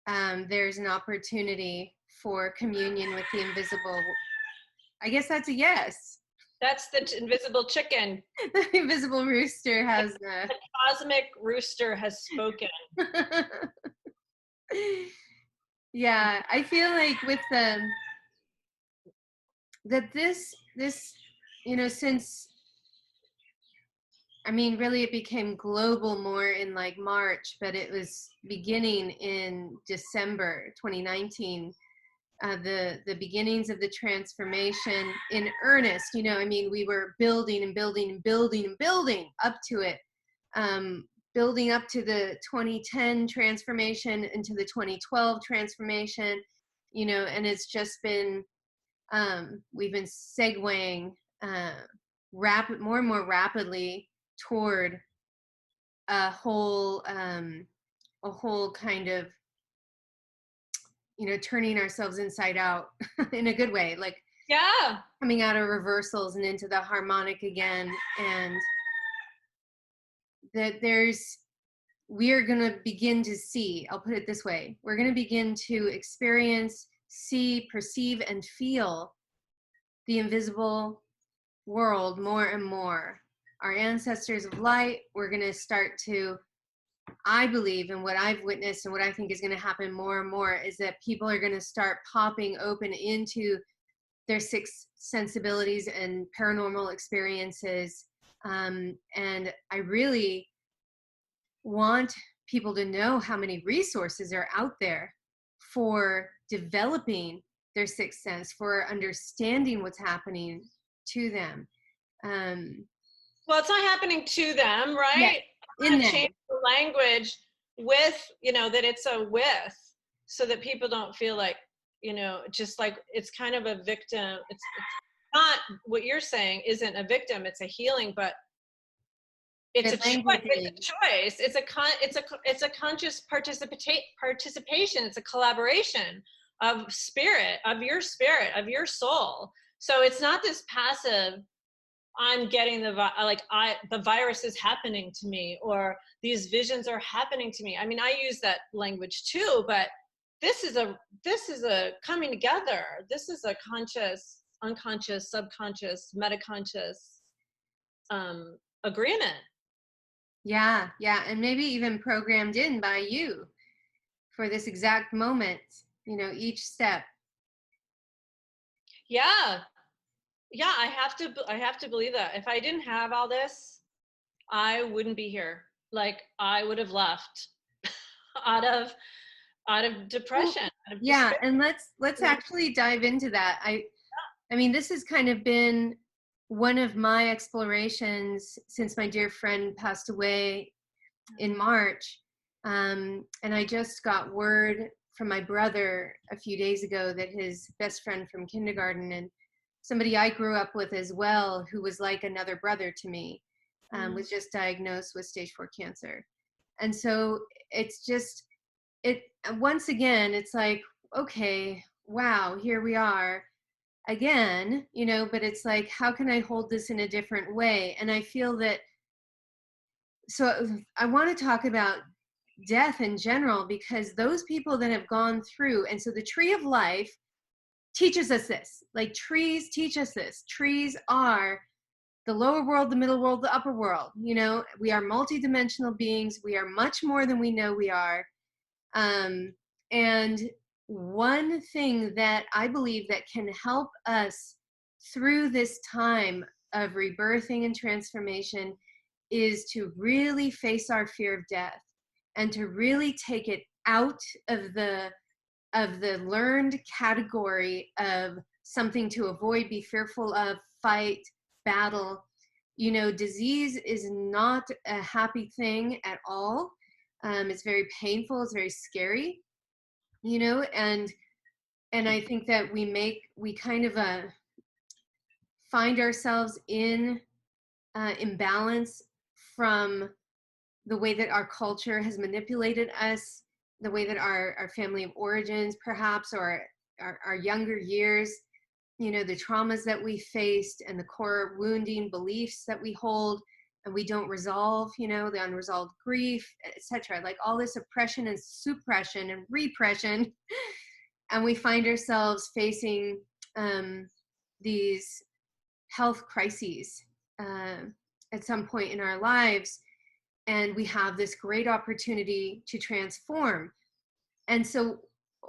[SPEAKER 1] there's an opportunity for communion with the invisible? I guess that's a yes.
[SPEAKER 2] That's the invisible chicken.
[SPEAKER 1] The invisible rooster has
[SPEAKER 2] The cosmic rooster has spoken.
[SPEAKER 1] Yeah, I feel like with that this since really it became global more in like March, but it was beginning in December 2019. The beginnings of the transformation in earnest. We were building and building and building and building up to it, building up to the 2010 transformation, into the 2012 transformation, and it's just been, we've been segueing more and more rapidly toward a whole kind of turning ourselves inside out in a good way, like coming out of reversals and into the harmonic again. And that we're going to begin to see, I'll put it this way, we're going to begin to experience, see, perceive, and feel the invisible world more and more. Our ancestors of light, we're going to start to, I believe, and what I've witnessed and what I think is going to happen more and more, is that people are going to start popping open into their sixth sensibilities and paranormal experiences. And I really want people to know how many resources are out there for developing their sixth sense, for understanding what's happening to them.
[SPEAKER 2] Well, it's not happening to them, right?
[SPEAKER 1] Yeah, in them.
[SPEAKER 2] Change the language with, that it's a with, so that people don't feel like, just like it's kind of a victim. It's not, what you're saying isn't a victim, it's a healing, but it's a choice. It's a conscious participation. It's a collaboration of your soul. So it's not this passive, I'm getting the virus is happening to me, or these visions are happening to me. I mean, I use that language too, but this is a coming together. This is a conscious, unconscious, subconscious, metaconscious agreement.
[SPEAKER 1] Yeah, and maybe even programmed in by you for this exact moment, each step.
[SPEAKER 2] Yeah, I have to believe that. If I didn't have all this, I wouldn't be here. Like, I would have left out of depression.
[SPEAKER 1] Yeah, and let's actually dive into that. I mean, this has kind of been one of my explorations since my dear friend passed away in March. And I just got word from my brother a few days ago that his best friend from kindergarten, and somebody I grew up with as well, who was like another brother to me, was just diagnosed with stage 4 cancer. And so it's just, once again, it's like, okay, wow, here we are again, but it's like, how can I hold this in a different way? And I feel that, so I want to talk about death in general, because those people that have gone through, and so the tree of life teaches us this, like trees teach us this. Trees are the lower world, the middle world, the upper world. We are multidimensional beings. We are much more than we know we are. And one thing that I believe that can help us through this time of rebirthing and transformation is to really face our fear of death, and to really take it out of the learned category of something to avoid, be fearful of, fight, battle. Disease is not a happy thing at all. It's very painful. It's very scary, and I think that we kind of find ourselves in imbalance from the way that our culture has manipulated us, the way that our family of origins perhaps, or our younger years, you know, the traumas that we faced and the core wounding beliefs that we hold and we don't resolve, you know, the unresolved grief, etc. Like all this oppression and suppression and repression. And we find ourselves facing these health crises at some point in our lives. And we have this great opportunity to transform. And so,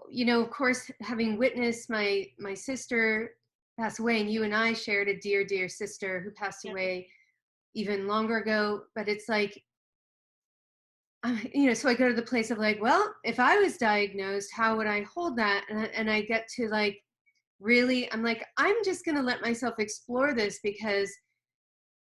[SPEAKER 1] you know, of course, having witnessed my sister pass away, and you and I shared a dear, dear sister who passed away even longer ago, but it's like, you know, so I go to the place of like, well, if I was diagnosed, how would I hold that? And I get to like, really, I'm like, I'm just going to let myself explore this, because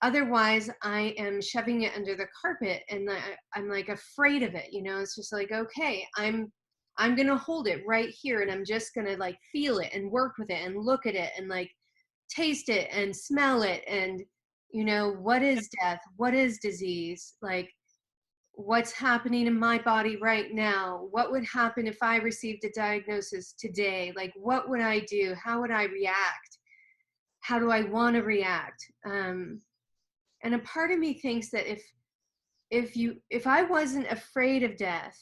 [SPEAKER 1] otherwise I am shoving it under the carpet, and I'm like afraid of it. You know, it's just like, okay, I'm going to hold it right here, and I'm just going to like feel it and work with it and look at it and like taste it and smell it. And, you know, what is death? What is disease? Like, what's happening in my body right now? What would happen if I received a diagnosis today? Like, what would I do? How would I react? How do I want to react? And a part of me thinks that if I wasn't afraid of death,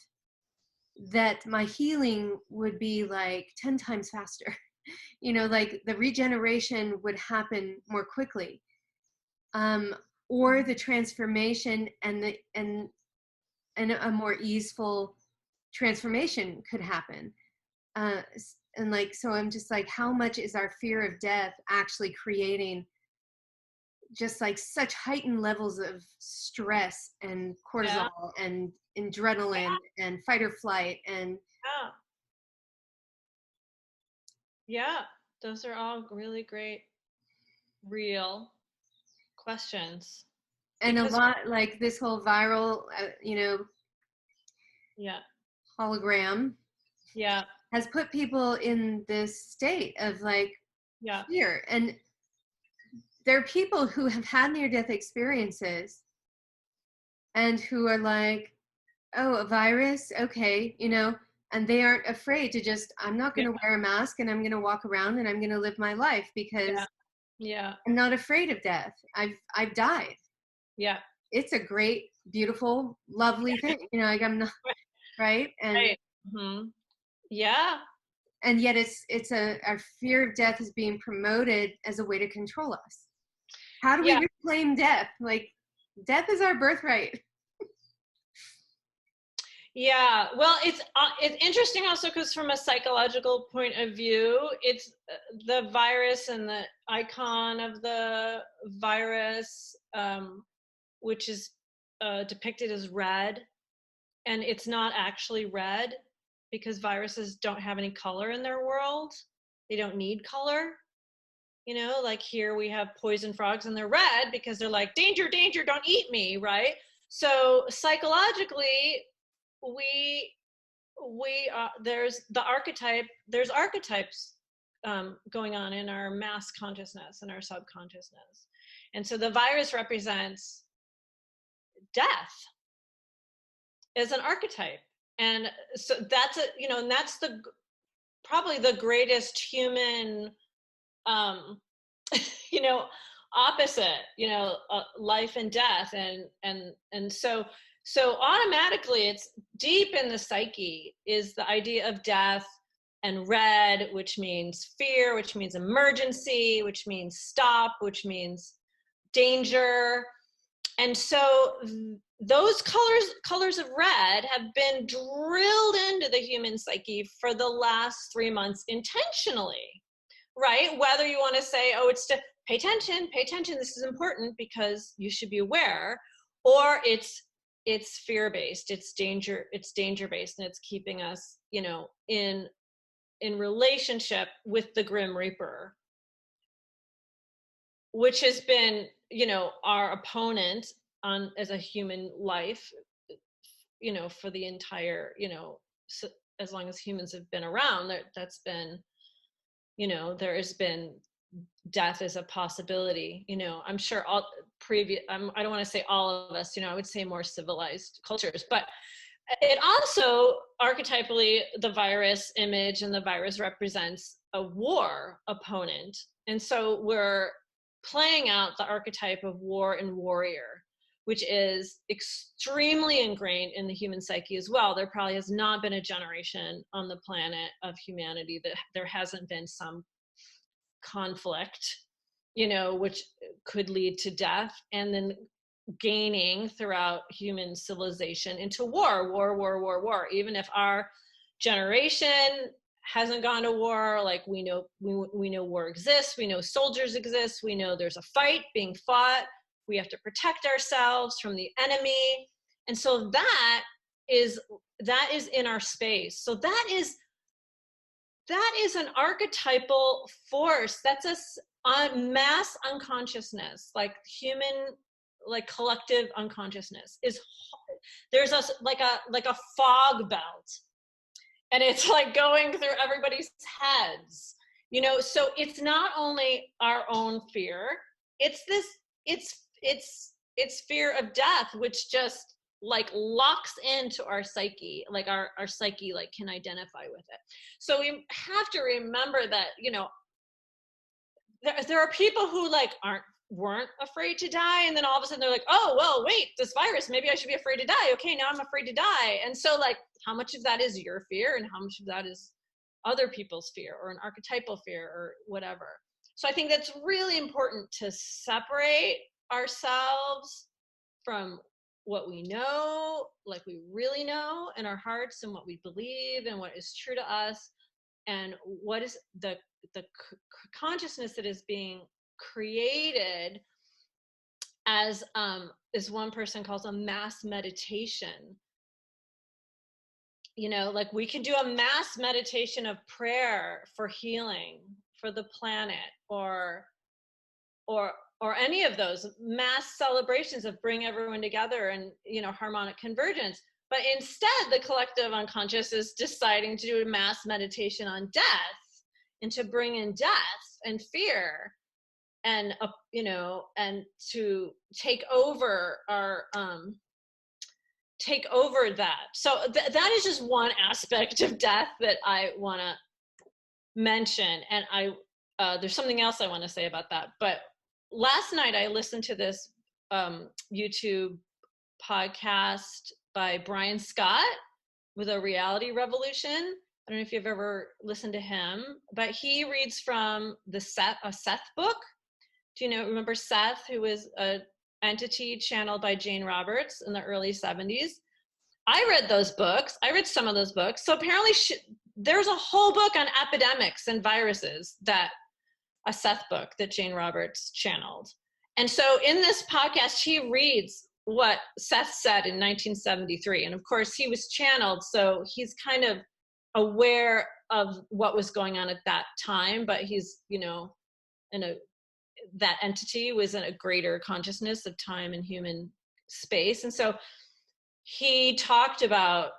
[SPEAKER 1] that my healing would be like 10 times faster. You know, like the regeneration would happen more quickly. Or the transformation and a more easeful transformation could happen. And like, so I'm just like, how much is our fear of death actually creating just like such heightened levels of stress and cortisol and adrenaline and fight or flight? And
[SPEAKER 2] yeah, those are all really great, real questions.
[SPEAKER 1] And a lot, like this whole viral, you know, hologram has put people in this state of like fear. And there are people who have had near-death experiences and who are like, oh, a virus, okay, you know, and they aren't afraid to just, I'm not going to wear a mask, and I'm going to walk around and I'm going to live my life because I'm not afraid of death. I've died.
[SPEAKER 2] Yeah.
[SPEAKER 1] It's a great, beautiful, lovely thing. You know, like I'm not, right? And
[SPEAKER 2] yeah.
[SPEAKER 1] And yet our fear of death is being promoted as a way to control us. How do we reclaim death? Like, death is our birthright.
[SPEAKER 2] Yeah, well, it's interesting also because from a psychological point of view, it's the virus and the icon of the virus, which is depicted as red, and it's not actually red because viruses don't have any color in their world. They don't need color. You know, like here we have poison frogs and they're red because they're like, danger, danger, don't eat me, right? So psychologically, there's archetypes going on in our mass consciousness and our subconsciousness, and so the virus represents death as an archetype, and so that's and that's probably the greatest human opposite, life and death, and so automatically it's deep in the psyche is the idea of death, and red, which means fear, which means emergency, which means stop, which means danger. And so those colors of red have been drilled into the human psyche for the last 3 months intentionally, right? Whether you want to say, oh, it's to pay attention, this is important because you should be aware, or it's fear-based, it's danger-based, and it's keeping us, in relationship with the Grim Reaper, which has been, our opponent as a human life, for the entire, as long as humans have been around. That's been, there has been death is a possibility. You know, I'm sure I don't want to say all of us, you know, I would say more civilized cultures, but it also, archetypally, the virus image and the virus represents a war opponent. And so we're playing out the archetype of war and warrior, which is extremely ingrained in the human psyche as well. There probably has not been a generation on the planet of humanity that there hasn't been some conflict, you know, which could lead to death, and then gaining throughout human civilization into war. Even if our generation hasn't gone to war, like we know war exists, we know soldiers exist, we know there's a fight being fought, we have to protect ourselves from the enemy. And so that is in our space. So that is an archetypal force. That's a mass unconsciousness, like human, like collective unconsciousness is, there's like a fog belt, and it's like going through everybody's heads, you know. So it's not only our own fear, it's fear of death, which just like locks into our psyche, like our psyche like can identify with it. So we have to remember that, you know, there are people who like weren't afraid to die, and then all of a sudden they're like, oh well, wait, this virus, maybe I should be afraid to die. Okay, now I'm afraid to die. And so like, how much of that is your fear and how much of that is other people's fear, or an archetypal fear, or whatever? So I think that's really important, to separate ourselves from what we know, like we really know in our hearts, and what we believe and what is true to us, and what is the consciousness that is being created as one person calls a mass meditation. You know, like we can do a mass meditation of prayer for healing for the planet, or any of those mass celebrations of bring everyone together and, you know, harmonic convergence. But instead, the collective unconscious is deciding to do a mass meditation on death, and to bring in death and fear, and you know, and to take over our take over that. So that is just one aspect of death that I want to mention. And there's something else I want to say about that. But last night I listened to this YouTube podcast by Brian Scott with A Reality Revolution. I don't know if you've ever listened to him, but he reads from a Seth book. Do you remember Seth, who was an entity channeled by Jane Roberts in the early 70s? I read those books. I read some of those books. So apparently there's a whole book on epidemics and viruses, a Seth book that Jane Roberts channeled. And so in this podcast, he reads what Seth said in 1973. And of course, he was channeled, so he's kind of aware of what was going on at that time, but he's, you know, that entity was in a greater consciousness of time and human space. And so he talked about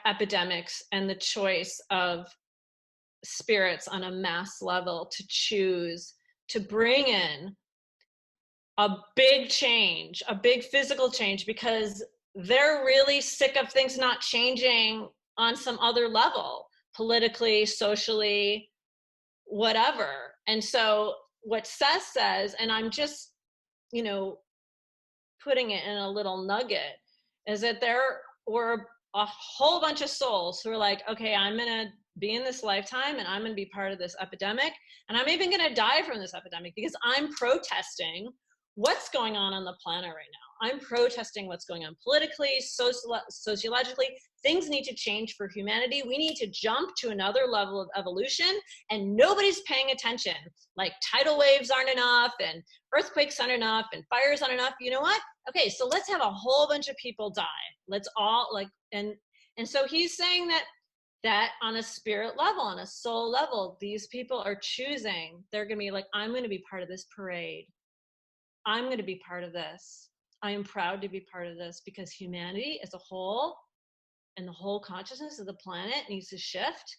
[SPEAKER 2] epidemics and the choice of spirits on a mass level to choose to bring in a big change, a big physical change, because they're really sick of things not changing on some other level, politically, socially, whatever. And so what Seth says, and I'm just, you know, putting it in a little nugget, is that there were a whole bunch of souls who are like, okay, I'm going to be in this lifetime and I'm going to be part of this epidemic. And I'm even going to die from this epidemic because I'm protesting what's going on the planet right now. I'm protesting what's going on politically, sociologically. Things need to change for humanity. We need to jump to another level of evolution, and nobody's paying attention. Like tidal waves aren't enough, and earthquakes aren't enough, and fires aren't enough. You know what? Okay, so let's have a whole bunch of people die. Let's all and so he's saying that on a spirit level, on a soul level, these people are choosing. They're going to be like, I'm going to be part of this parade. I'm going to be part of this. I am proud to be part of this, because humanity as a whole and the whole consciousness of the planet needs to shift.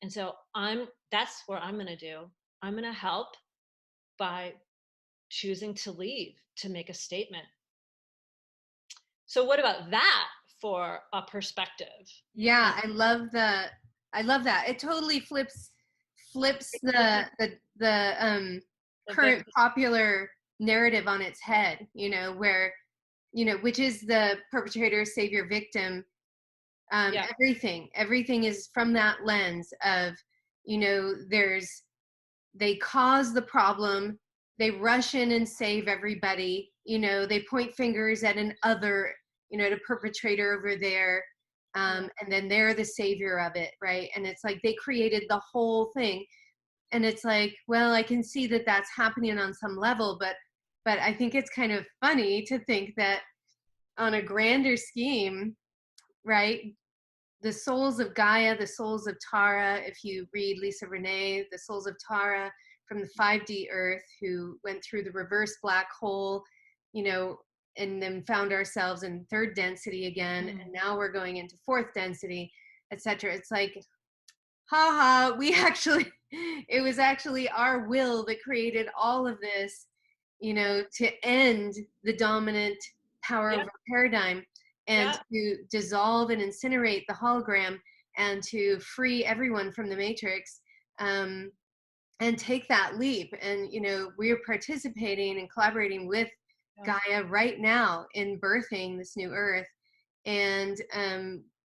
[SPEAKER 2] And so that's what I'm going to do. I'm going to help by choosing to leave, to make a statement. So what about that for a perspective?
[SPEAKER 1] Yeah, I love that. It totally flips the
[SPEAKER 2] The
[SPEAKER 1] current
[SPEAKER 2] victim.
[SPEAKER 1] popular narrative on its head, where, which is the perpetrator, savior, victim.
[SPEAKER 2] Yeah.
[SPEAKER 1] Everything is from that lens of, they cause the problem, they rush in and save everybody, they point fingers at an other, the perpetrator over there, and then they're the savior of it, right? And it's like they created the whole thing, and it's like, well, I can see that that's happening on some level, but I think it's kind of funny to think that on a grander scheme, right, the souls of Gaia, the souls of Tara, if you read Lisa Renee, the souls of Tara from the 5D Earth, who went through the reverse black hole, and then found ourselves in third density again, and now we're going into fourth density, etc. It's like, haha, it was actually our will that created all of this, to end the dominant power over paradigm, and to dissolve and incinerate the hologram, and to free everyone from the matrix, and take that leap. And we're participating and collaborating with Gaia right now in birthing this new earth. And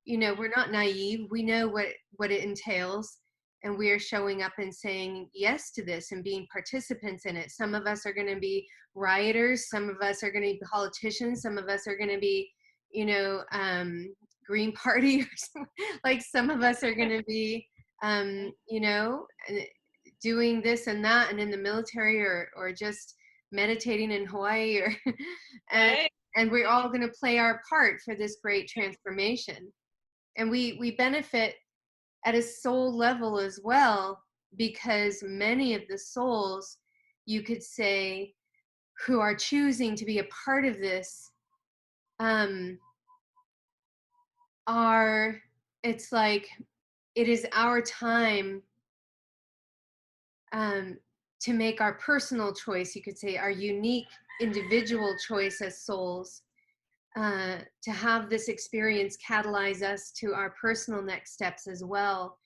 [SPEAKER 1] we're not naive. We know what it entails, and we are showing up and saying yes to this and being participants in it. Some of us are going to be rioters, some of us are going to be politicians, some of us are going to be Green Party, or like some of us are going to be doing this and that, and in the military, or just meditating in Hawaii, or and we're all going to play our part for this great transformation. And we benefit at a soul level as well, because many of the souls, you could say, who are choosing to be a part of this, it's like, it is our time to make our personal choice, you could say, our unique individual choice as souls, to have this experience catalyze us to our personal next steps as well,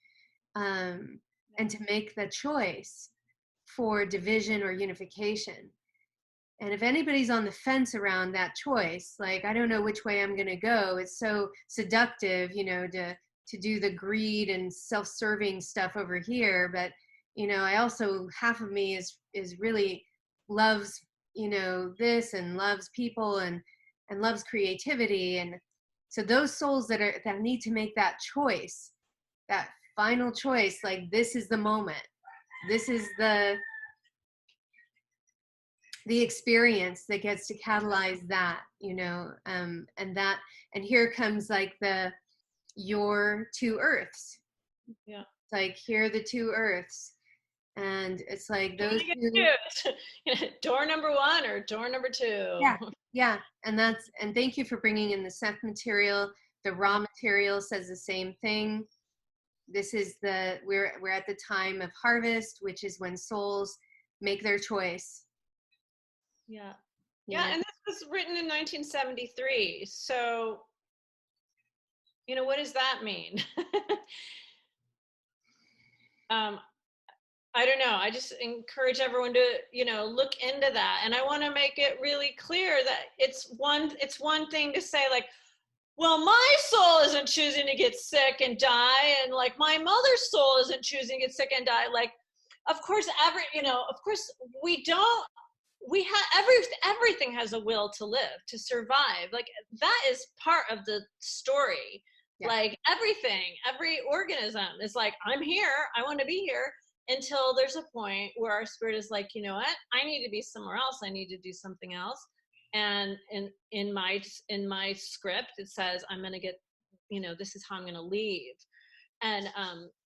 [SPEAKER 1] and to make the choice for division or unification. And if anybody's on the fence around that choice, like, I don't know which way I'm going to go, it's so seductive, to do the greed and self-serving stuff over here, but I also, half of me is really loves this, and loves people, and loves creativity. And so those souls that need to make that choice, that final choice, like, this is the moment, this is the experience that gets to catalyze that, and here comes like your two earths.
[SPEAKER 2] Yeah.
[SPEAKER 1] It's like, here are the two earths. And it's like those
[SPEAKER 2] two. Door number 1 or door number 2.
[SPEAKER 1] Yeah. And thank you for bringing in the Seth material. The raw material says the same thing. This is we're at the time of harvest, which is when souls make their choice.
[SPEAKER 2] Yeah. And this was written in 1973. So, what does that mean? I don't know. I just encourage everyone to, look into that. And I want to make it really clear that it's one thing to say, like, well, my soul isn't choosing to get sick and die, and like my mother's soul isn't choosing to get sick and die. Like, of course, everything has a will to live, to survive. Like, that is part of the story. Yeah. Like, every organism is like, I'm here, I want to be here, until there's a point where our spirit is like, you know what, I need to be somewhere else, I need to do something else. And in my script, it says, I'm going to get, this is how I'm going to leave. And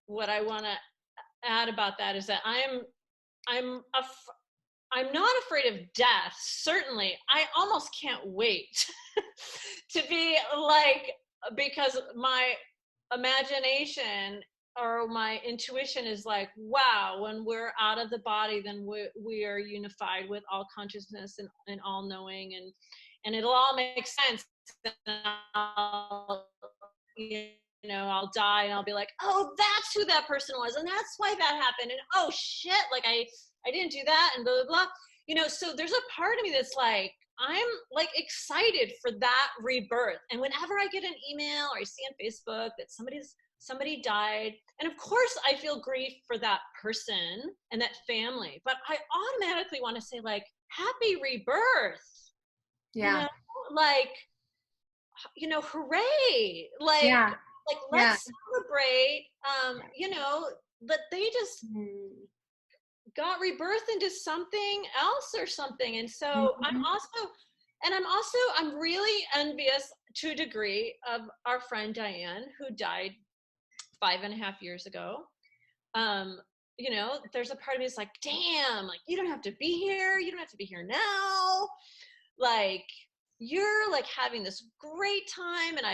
[SPEAKER 2] what I want to add about that is that I'm not afraid of death. Certainly, I almost can't wait to be like, because my imagination or my intuition is like, wow, when we're out of the body, then we are unified with all consciousness and all knowing, and it'll all make sense. And I'll, I'll die and I'll be like, oh, that's who that person was, and that's why that happened, and oh shit, like I didn't do that, and blah blah blah. So there's a part of me that's like, I'm like excited for that rebirth. And whenever I get an email or I see on Facebook that somebody died, and of course I feel grief for that person and that family, but I automatically want to say, like, happy rebirth.
[SPEAKER 1] Yeah.
[SPEAKER 2] Like, hooray. Like let's celebrate, but they just got rebirthed into something else or something. And so I'm really envious to a degree of our friend Diane, who died 5.5 years ago. There's a part of me that's like, damn, like, you don't have to be here. You don't have to be here now. Like, you're like having this great time. And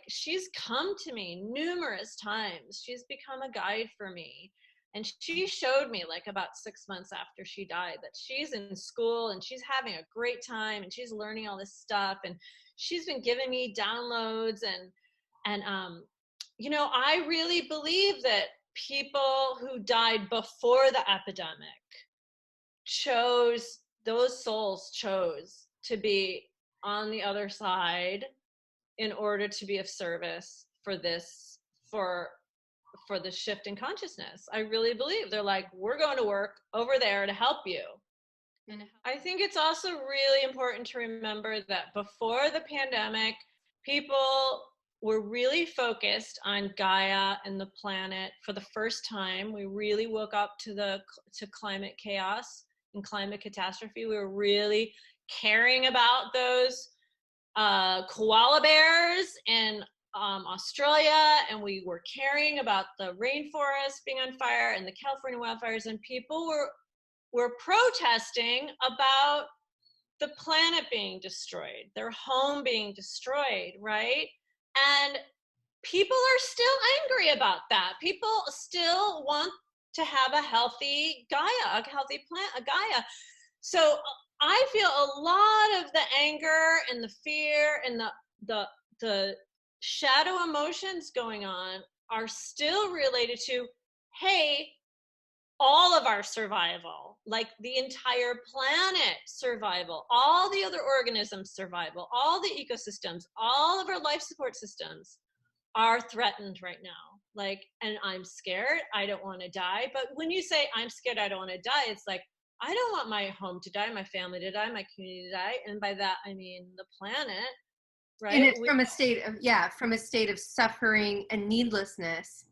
[SPEAKER 2] she's come to me numerous times. She's become a guide for me. And she showed me, like, about 6 months after she died, that she's in school and she's having a great time and she's learning all this stuff. And she's been giving me downloads and I really believe that people who died before the epidemic those souls chose to be on the other side in order to be of service for the shift in consciousness. I really believe they're like, we're going to work over there to help you. And I think it's also really important to remember that before the pandemic, people were really focused on Gaia and the planet. For the first time, we really woke up to climate chaos and climate catastrophe. We were really caring about those koala bears in Australia, and we were caring about the rainforest being on fire and the California wildfires, and people were protesting about the planet being destroyed, their home being destroyed, right? And people are still angry about that. People still want to have a healthy Gaia, a healthy planet, a Gaia. So I feel a lot of the anger and the fear and the shadow emotions going on are still related to, hey, all of our survival, like the entire planet survival, all the other organisms survival, all the ecosystems, all of our life support systems are threatened right now. Like, and I'm scared, I don't want to die. But when you say I'm scared, I don't want to die, it's like, I don't want my home to die, my family to die, my community to die. And by that, I mean the planet, right?
[SPEAKER 1] And it's from a state of suffering and needlessness.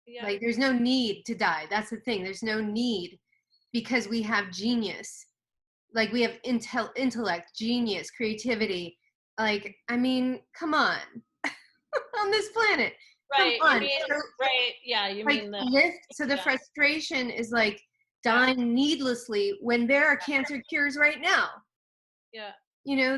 [SPEAKER 1] Yeah. Like, there's no need to die. That's the thing. There's no need, because we have genius. Like, we have intellect, genius, creativity. Like, I mean, come on. On this planet.
[SPEAKER 2] Right.
[SPEAKER 1] Come on.
[SPEAKER 2] Right. Yeah. You like, mean the
[SPEAKER 1] so the frustration is like dying needlessly when there are cancer cures right now.
[SPEAKER 2] Yeah.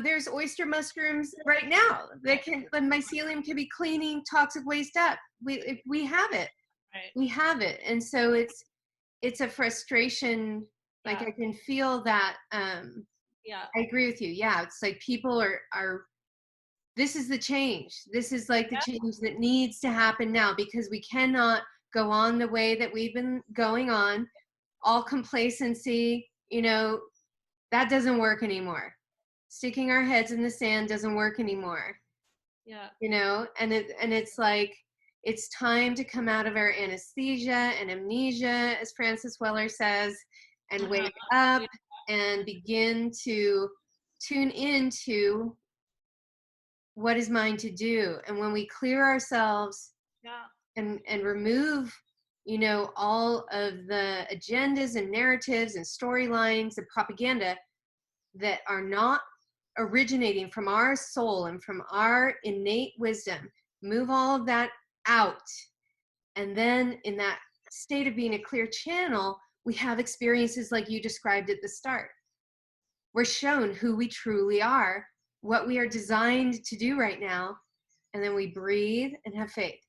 [SPEAKER 1] There's oyster mushrooms right now that the mycelium can be cleaning toxic waste up. We have it.
[SPEAKER 2] Right.
[SPEAKER 1] We have it. And so it's a frustration. Like, I can feel that. I agree with you. Yeah. It's like people are this is the change. This is like the change that needs to happen now, because we cannot go on the way that we've been going on. All complacency, that doesn't work anymore. Sticking our heads in the sand doesn't work anymore.
[SPEAKER 2] Yeah.
[SPEAKER 1] And it's like, it's time to come out of our anesthesia and amnesia, as Francis Weller says, and wake up and begin to tune into what is mine to do. And when we clear ourselves and remove, all of the agendas and narratives and storylines and propaganda that are not originating from our soul and from our innate wisdom, move all of that out. And then in that state of being a clear channel, we have experiences like you described at the start. We're shown who we truly are, what we are designed to do right now, and then we breathe and have faith.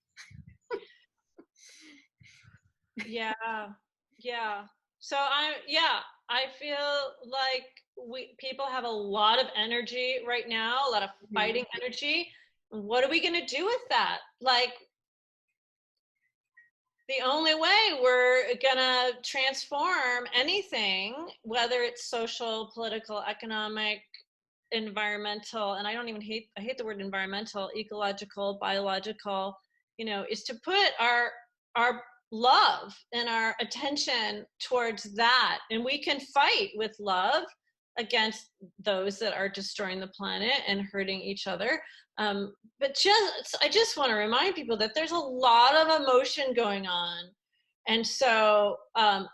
[SPEAKER 2] Yeah. Yeah. So I feel like people have a lot of energy right now, a lot of
[SPEAKER 1] Mhm.
[SPEAKER 2] fighting energy. What are we going to do with that? Like, the only way we're going to transform anything, whether it's social, political, economic, environmental, and I hate the word environmental, ecological, biological, is to put our love and our attention towards that. And we can fight with love against those that are destroying the planet and hurting each other. But I just want to remind people that there's a lot of emotion going on. And so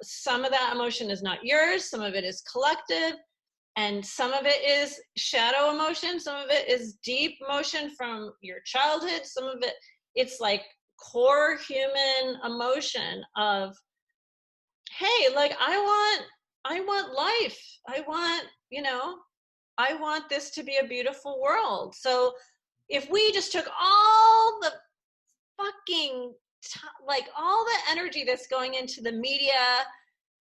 [SPEAKER 2] some of that emotion is not yours, some of it is collective, and some of it is shadow emotion, some of it is deep emotion from your childhood, some of it's like core human emotion of, hey, like I want life, I want this to be a beautiful world. So if we just took all the fucking like all the energy that's going into the media,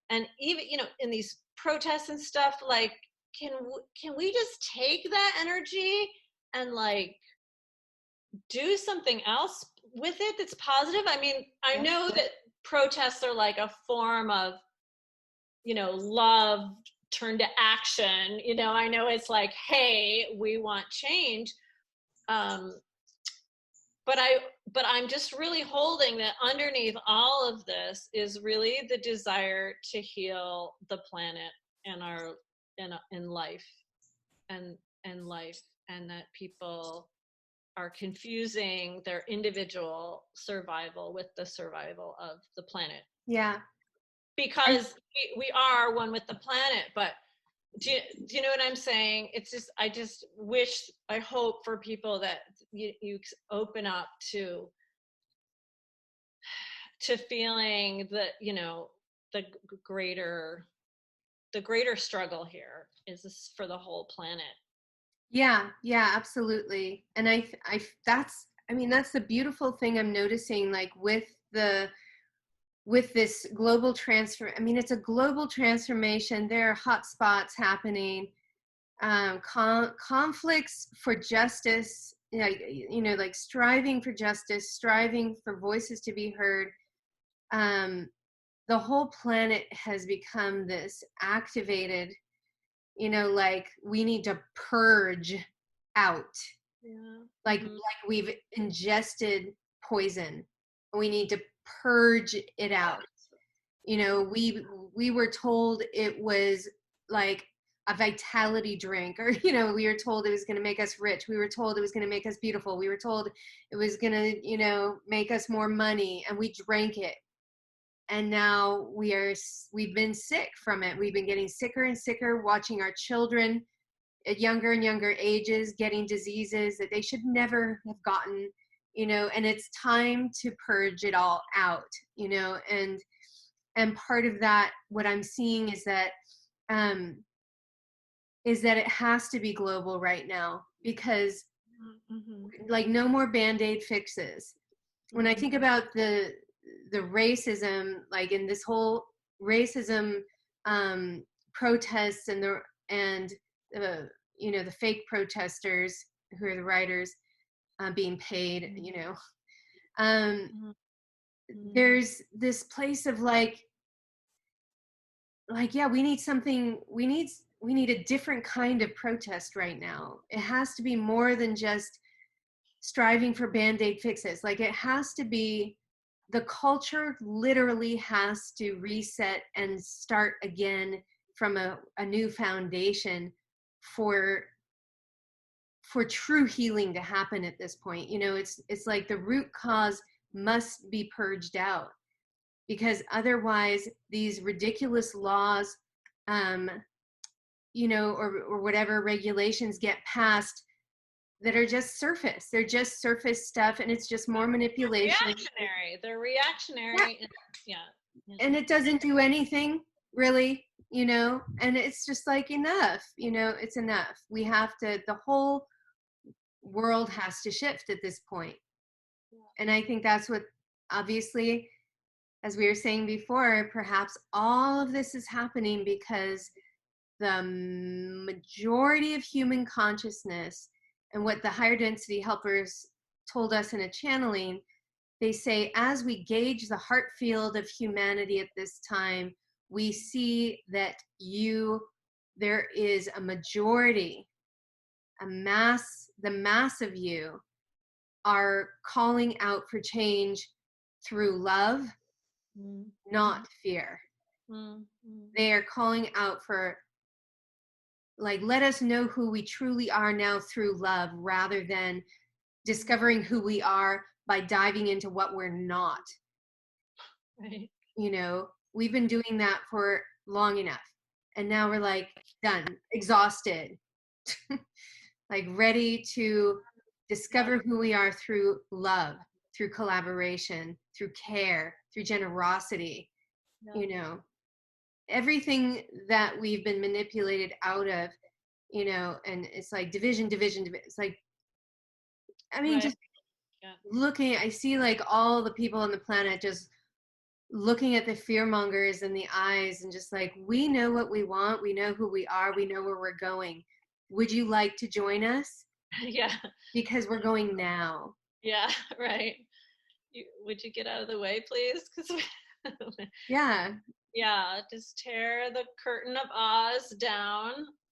[SPEAKER 2] and even in these protests and stuff, like can we just take that energy and like do something else with it that's positive? I mean, I
[SPEAKER 1] Yeah.
[SPEAKER 2] know that protests are like a form of love turned to action. I know it's like, hey, we want change. um but I'm just really holding that underneath all of this is really the desire to heal the planet and our in life, and life, and that people are confusing their individual survival with the survival of the planet,
[SPEAKER 1] Yeah. I,
[SPEAKER 2] because we are one with the planet. But do you know what I'm saying? It's just, I just wish, I hope for people that you open up to feeling that the greater the greater struggle here is this for the whole planet.
[SPEAKER 1] yeah, yeah, absolutely. And I mean, that's the beautiful thing I'm noticing, like with this global transfer. I mean, it's a global transformation. There are hot spots happening, conflicts for justice, like striving for justice, striving for voices to be heard. Um, the whole planet has become this activated, like we need to purge out,
[SPEAKER 2] Yeah.
[SPEAKER 1] like
[SPEAKER 2] Mm-hmm.
[SPEAKER 1] we've ingested poison. We need to purge it out. We were told it was like a vitality drink, or we were told it was going to make us rich, we were told it was going to make us beautiful, we were told it was going to make us more money, and we drank it. And now we've been sick from it. We've been getting sicker and sicker, watching our children at younger and younger ages getting diseases that they should never have gotten. And it's time to purge it all out. And part of that, what I'm seeing um is that it has to be global right now, because
[SPEAKER 2] Mm-hmm.
[SPEAKER 1] like no more band-aid fixes. When I
[SPEAKER 2] Mm-hmm.
[SPEAKER 1] think about the racism, like in this whole racism protests, and the the fake protesters who are the writers being paid, um
[SPEAKER 2] Mm-hmm.
[SPEAKER 1] there's this place of yeah, we need something, we need a different kind of protest right now. It has to be more than just striving for band-aid fixes. Like it has to be, the culture literally has to reset and start again from a new foundation for true healing to happen at this point. It's like the root cause must be purged out, because otherwise these ridiculous laws, um, or whatever regulations get passed that are just surface. They're just surface stuff, and it's just more manipulation.
[SPEAKER 2] They're
[SPEAKER 1] Yeah.
[SPEAKER 2] reactionary. Yeah. Yeah.
[SPEAKER 1] And it doesn't do anything really, and it's just like, enough, it's enough. We have to, the whole world has to shift at this point. And I think that's what, obviously, as we were saying before, perhaps all of this is happening because the majority of human consciousness, and what the higher density helpers told us in a channeling, they say, as we gauge the heart field of humanity at this time, we see that there is a majority, the mass of you are calling out for change through love, not fear. They are calling out for, like, let us know who we truly are now through love, rather than discovering who we are by diving into what we're not.
[SPEAKER 2] Right.
[SPEAKER 1] You know, we've been doing that for long enough. And now we're like, done, exhausted, like ready to discover who we are through love, through collaboration, through care, through generosity. You know, everything that we've been manipulated out of, you know, and it's like division. It's like, I mean, just looking, I see like all the people on the planet just looking at the fear mongers in the eyes and just like, we know what we want. We know who we are. We know where we're going. Would you like to join us?
[SPEAKER 2] Yeah.
[SPEAKER 1] Because we're going now.
[SPEAKER 2] Yeah, right. Would you get out of the way, please?
[SPEAKER 1] Yeah.
[SPEAKER 2] Yeah, just tear the curtain of Oz down,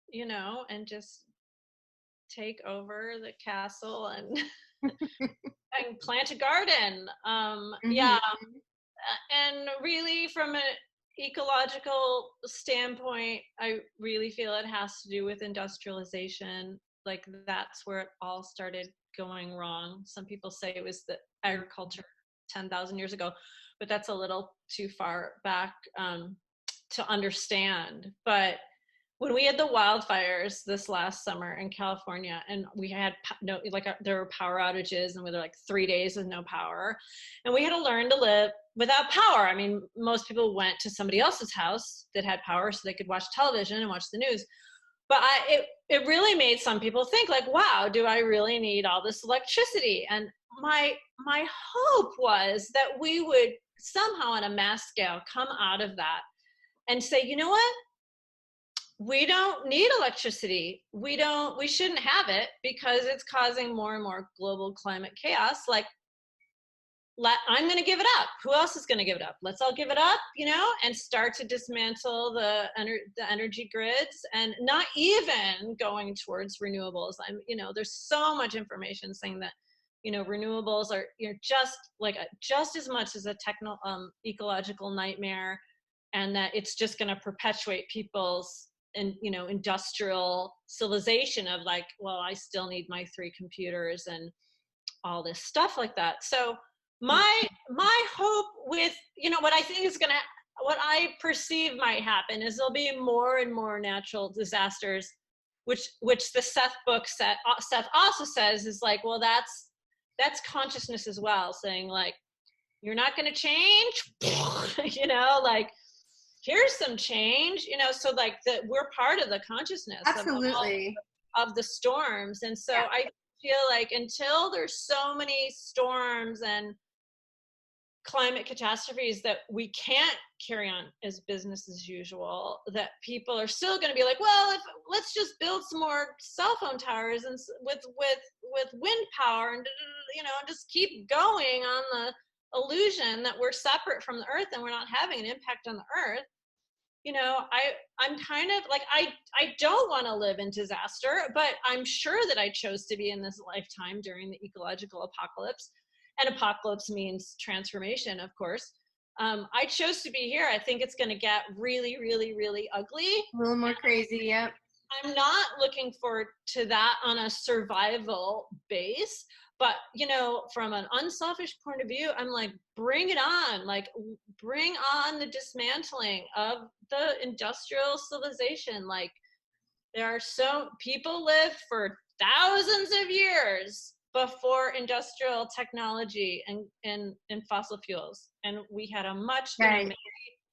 [SPEAKER 2] you know, and just take over the castle and and plant a garden. Yeah, and really from an ecological standpoint, I really feel it has to do with industrialization. Like that's where it all started going wrong. Some people say it was the agriculture 10,000 years ago, but that's a little too far back to understand. But when we had the wildfires this last summer in California, and we had there were power outages, and we were like 3 days with no power, and we had to learn to live without power. I mean, most people went to somebody else's house that had power so they could watch television and watch the news. But it really made some people think like, wow, do I really need all this electricity? And my hope was that we would somehow on a mass scale come out of that and say, you know what? We don't need electricity. We shouldn't have it because it's causing more and more global climate chaos. Like, I'm going to give it up. Who else is going to give it up? Let's all give it up, you know, and start to dismantle the energy grids, and not even going towards renewables. You know, there's so much information saying that, you know, renewables are, you know, just as much as a ecological nightmare, and that it's just going to perpetuate people's you know, industrial civilization of like, well, I still need my 3 computers and all this stuff like that. So my hope with, you know, what I perceive might happen is there'll be more and more natural disasters, which the Seth book Seth also says is like, well, that's consciousness as well, saying like, you're not going to change, you know, like, here's some change, you know, so like that we're part of the consciousness
[SPEAKER 1] Absolutely.
[SPEAKER 2] of the storms. And so yeah. I feel like until there's so many storms and climate catastrophes that we can't carry on as business as usual, that people are still going to be like, well, let's just build some more cell phone towers and with wind power, and you know, just keep going on the illusion that we're separate from the earth and we're not having an impact on the earth. You know, I'm kind of like, I don't want to live in disaster, but I'm sure that I chose to be in this lifetime during the ecological apocalypse. And apocalypse means transformation, of course. I chose to be here. I think it's going to get really, really, really ugly.
[SPEAKER 1] A little more crazy, yep.
[SPEAKER 2] I'm not looking forward to that on a survival base. But, you know, from an unselfish point of view, I'm like, bring it on. Like, bring on the dismantling of the industrial civilization. Like, people lived for thousands of years before industrial technology and fossil fuels. And we had a much,
[SPEAKER 1] right.
[SPEAKER 2] You know,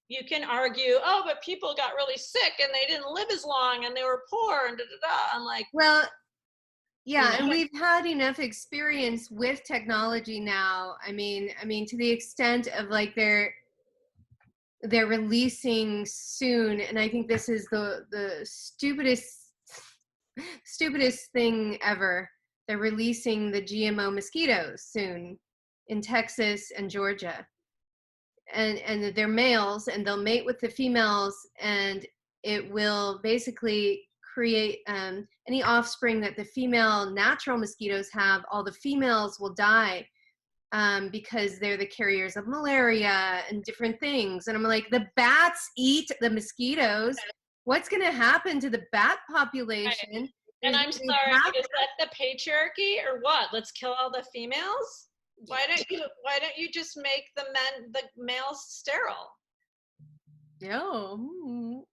[SPEAKER 2] you can argue, oh, but people got really sick and they didn't live as long and they were poor and da-da-da. I'm like,
[SPEAKER 1] well, yeah,
[SPEAKER 2] you know?
[SPEAKER 1] and we've had enough experience with technology now. I mean, to the extent of like they're releasing soon, and I think this is the stupidest thing ever. They're releasing the GMO mosquitoes soon in Texas and Georgia. And they're males, and they'll mate with the females, and it will basically create any offspring that the female natural mosquitoes have. All the females will die because they're the carriers of malaria and different things. And I'm like, the bats eat the mosquitoes. What's going to happen to the bat population?
[SPEAKER 2] Right. And I'm sorry, is that the patriarchy or what? Let's kill all the females? Why don't you just make the males sterile?
[SPEAKER 1] No.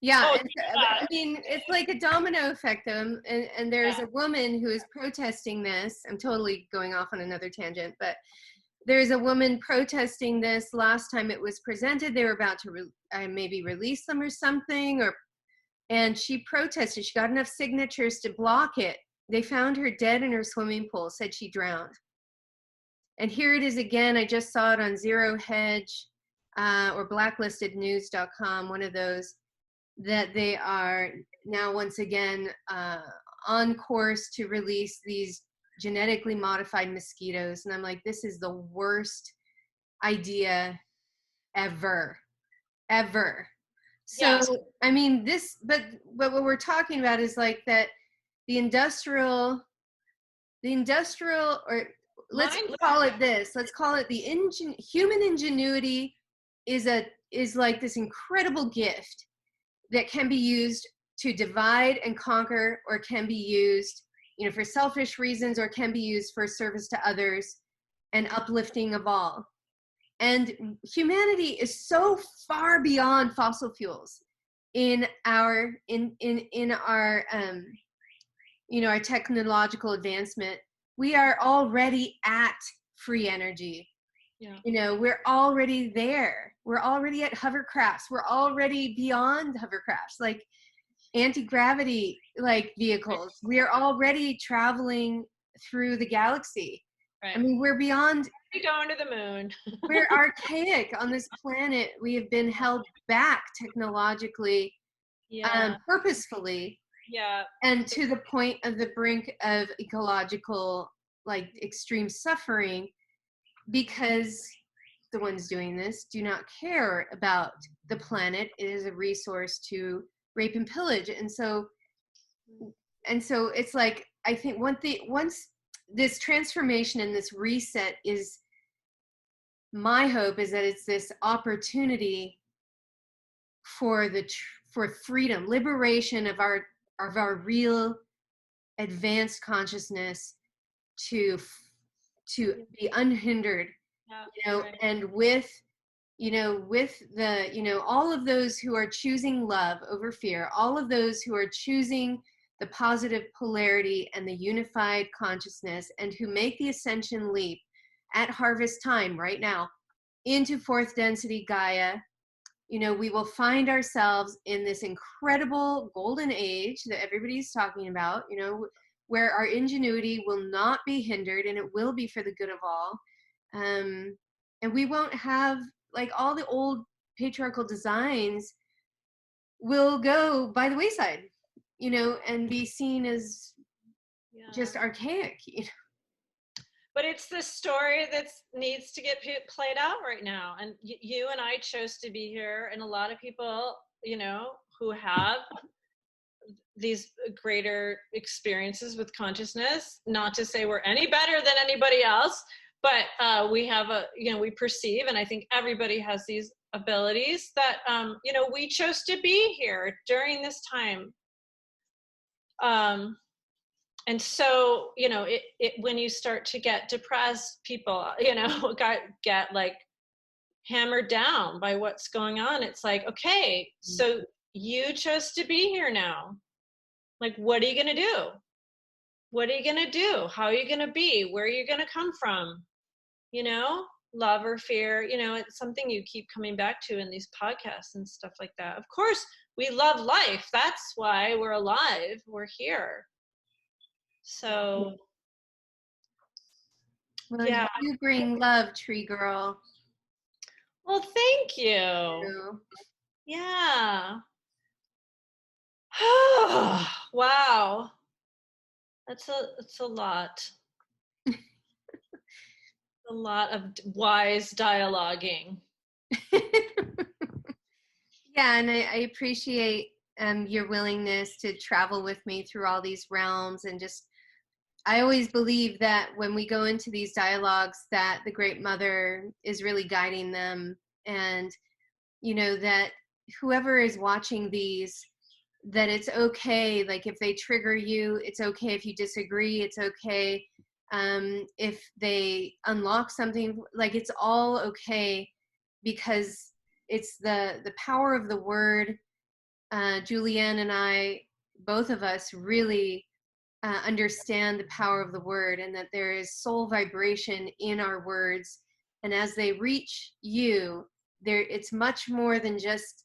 [SPEAKER 1] Yeah, I mean, it's like a domino effect, though. And there's a woman who is protesting this. I'm totally going off on another tangent, but there's a woman protesting this. Last time it was presented, they were about to maybe release them or something, and she protested. She got enough signatures to block it. They found her dead in her swimming pool, said she drowned. And here it is again. I just saw it on Zero Hedge or blacklistednews.com, one of those, that they are now once again on course to release these genetically modified mosquitoes. And I'm like, this is the worst idea ever. So, yes. I mean, but what we're talking about is like that the industrial, or let's call it this. Let's call it the human ingenuity is like this incredible gift that can be used to divide and conquer, or can be used, for selfish reasons, or can be used for service to others and uplifting of all. And humanity is so far beyond fossil fuels in our our technological advancement. We are already at free energy. Yeah. We're already there. We're already at hovercrafts. We're already beyond hovercrafts, like anti-gravity like vehicles. We are already traveling through the galaxy. Right. I mean, we're beyond.
[SPEAKER 2] We're going to the moon.
[SPEAKER 1] We're archaic on this planet. We have been held back technologically, purposefully.
[SPEAKER 2] Yeah.
[SPEAKER 1] And to the point of the brink of ecological, like, extreme suffering, because the ones doing this do not care about the planet. It is a resource to rape and pillage. And so it's like, I think once this transformation and this reset is, my hope is that it's this opportunity for freedom, liberation of our real advanced consciousness to be unhindered, right. And with the, all of those who are choosing love over fear, all of those who are choosing the positive polarity and the unified consciousness, and who make the ascension leap at harvest time right now into fourth density Gaia, we will find ourselves in this incredible golden age that everybody's talking about, where our ingenuity will not be hindered, and it will be for the good of all. And we won't have, like, all the old patriarchal designs will go by the wayside, and be seen as just archaic.
[SPEAKER 2] But it's the story that needs to get played out right now. And you and I chose to be here, and a lot of people, who have these greater experiences with consciousness, not to say we're any better than anybody else, but we have we perceive, and I think everybody has these abilities that, we chose to be here during this time. And so, when you start to get depressed, people, get like hammered down by what's going on. It's like, okay, so you chose to be here now. Like, what are you going to do? What are you going to do? How are you going to be? Where are you going to come from? Love or fear, it's something you keep coming back to in these podcasts and stuff like that. Of course, we love life. That's why we're alive. We're here. So,
[SPEAKER 1] well, yeah. You bring love, TreeGirl.
[SPEAKER 2] Well, thank you.
[SPEAKER 1] So,
[SPEAKER 2] Yeah. Wow. That's a lot. A lot of wise dialoguing.
[SPEAKER 1] yeah, and I appreciate your willingness to travel with me through all these realms, and just I always believe that when we go into these dialogues that the Great Mother is really guiding them, and that whoever is watching these, that it's okay, like if they trigger you, it's okay if you disagree, it's okay if they unlock something, like it's all okay, because it's the power of the word. Julianne and I, both of us, really understand the power of the word, and that there is soul vibration in our words, and as they reach you, there it's much more than just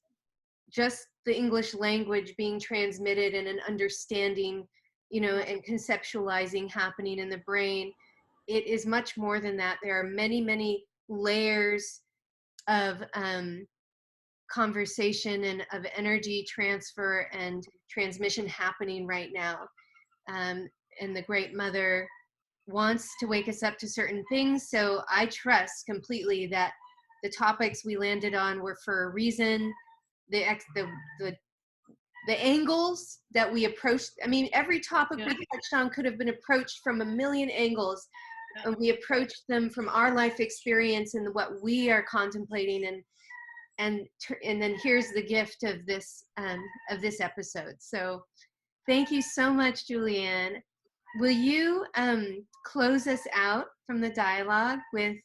[SPEAKER 1] the English language being transmitted and an understanding, and conceptualizing happening in the brain. It is much more than that. There are many, many layers of conversation and of energy transfer and transmission happening right now. And the Great Mother wants to wake us up to certain things. So I trust completely that the topics we landed on were for a reason. The the angles that we approached, I mean, every topic we touched on could have been approached from a million angles, and we approached them from our life experience and what we are contemplating, and then here's the gift of this episode. So thank you so much, Julianne. Will you close us out from the dialogue with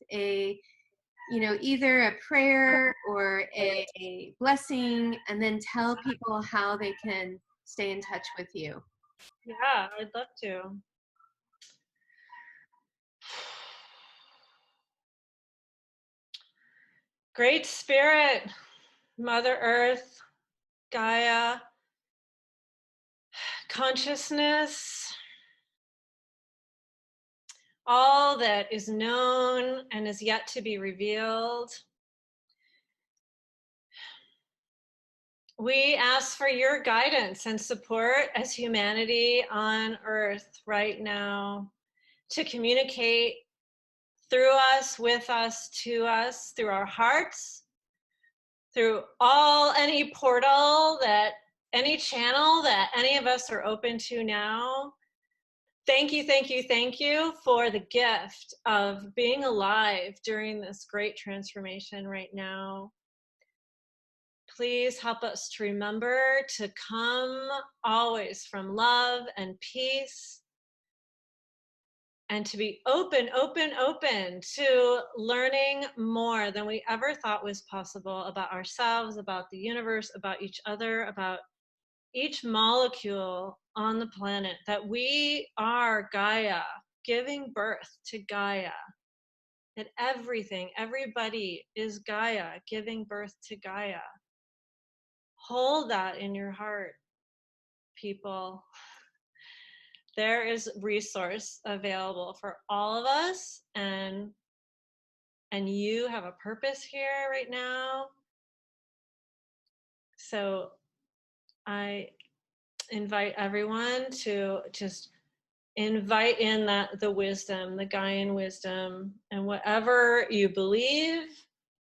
[SPEAKER 1] either a prayer or a blessing, and then tell people how they can stay in touch with you?
[SPEAKER 2] Yeah, I'd love to. Great Spirit, Mother Earth, Gaia, consciousness, all that is known and is yet to be revealed. We ask for your guidance and support as humanity on Earth right now, to communicate through us, with us, to us, through our hearts, through any portal, that any channel that any of us are open to now. Thank you, thank you, thank you for the gift of being alive during this great transformation right now. Please help us to remember to come always from love and peace, and to be open, open, open to learning more than we ever thought was possible about ourselves, about the universe, about each other, about each molecule on the planet, that we are Gaia, giving birth to Gaia, that everything, everybody is Gaia, giving birth to Gaia. Hold that in your heart, people. There is resource available for all of us, and you have a purpose here right now. So I invite everyone to just invite in the wisdom, the Gaian wisdom, and whatever you believe,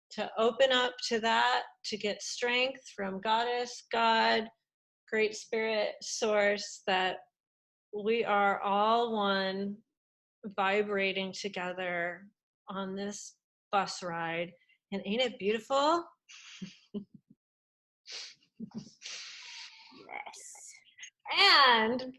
[SPEAKER 2] to open up to that, to get strength from Goddess, God, Great Spirit, Source, that we are all one, vibrating together on this bus ride. And ain't it beautiful?
[SPEAKER 1] Yes.
[SPEAKER 2] And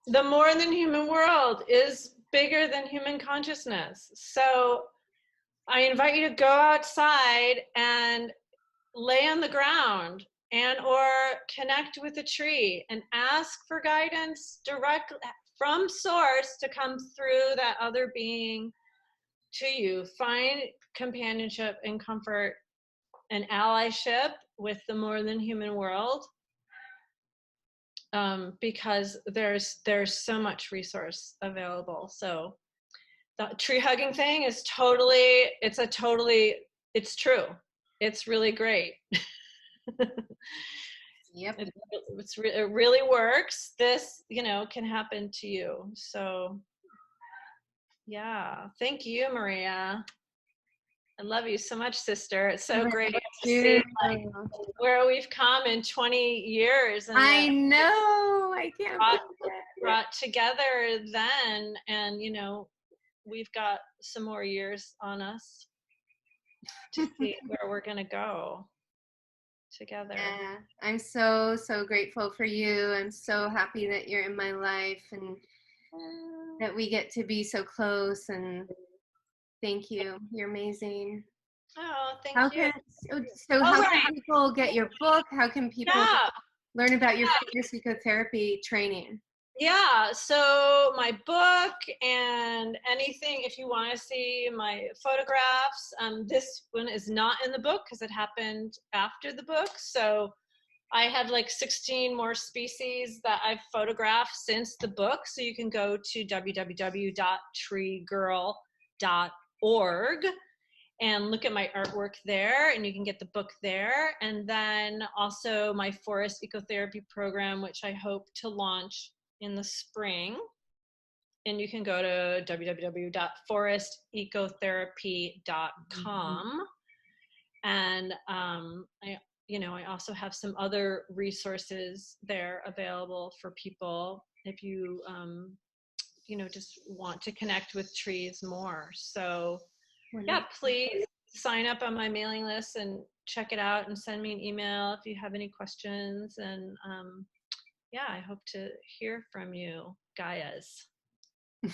[SPEAKER 2] the more than human world is bigger than human consciousness. So I invite you to go outside and lay on the ground, and or connect with a tree and ask for guidance directly from Source to come through that other being to you. Find companionship and comfort and allyship with the more than human world. because there's so much resource available. So the tree hugging thing is totally, it's true. It's really great.
[SPEAKER 1] Yep.
[SPEAKER 2] It really works. This, can happen to you. So yeah, thank you, Maria. I love you so much, sister. It's so great to see where we've come in 20 years. And
[SPEAKER 1] I know. I can't
[SPEAKER 2] brought together then, and we've got some more years on us to see where we're gonna go together.
[SPEAKER 1] Yeah, I'm so grateful for you. I'm so happy that you're in my life and that we get to be so close, and thank you. You're amazing.
[SPEAKER 2] Oh, thank
[SPEAKER 1] How
[SPEAKER 2] you.
[SPEAKER 1] how can people get your book? How can people learn about your psychotherapy training?
[SPEAKER 2] Yeah, so my book and anything, if you want to see my photographs, this one is not in the book because it happened after the book. So I have like 16 more species that I've photographed since the book. So you can go to www.treegirl.org and look at my artwork there, and you can get the book there. And then also my forest ecotherapy program, which I hope to launch in the spring. And you can go to www.forestecotherapy.com. And I also have some other resources there available for people if you just want to connect with trees more. So yeah, please sign up on my mailing list and check it out and send me an email if you have any questions. And yeah, I hope to hear from you, Gaias.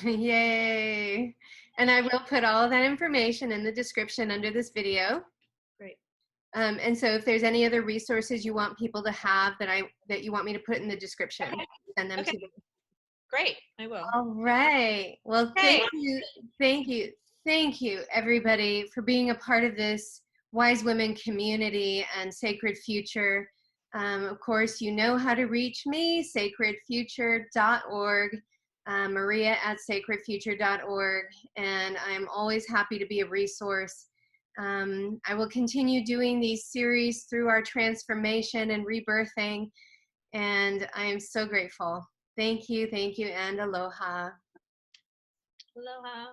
[SPEAKER 1] Yay. And I will put all of that information in the description under this video.
[SPEAKER 2] Great.
[SPEAKER 1] And so if there's any other resources you want people to have that you want me to put in the description, send them to them.
[SPEAKER 2] Great, I will.
[SPEAKER 1] All right. Well, thank you, everybody, for being a part of this Wise Women community and Sacred Future. Of course, you know how to reach me, sacredfuture.org, maria@sacredfuture.org, and I'm always happy to be a resource. I will continue doing these series through our transformation and rebirthing, and I am so grateful. Thank you, and aloha.
[SPEAKER 2] Aloha.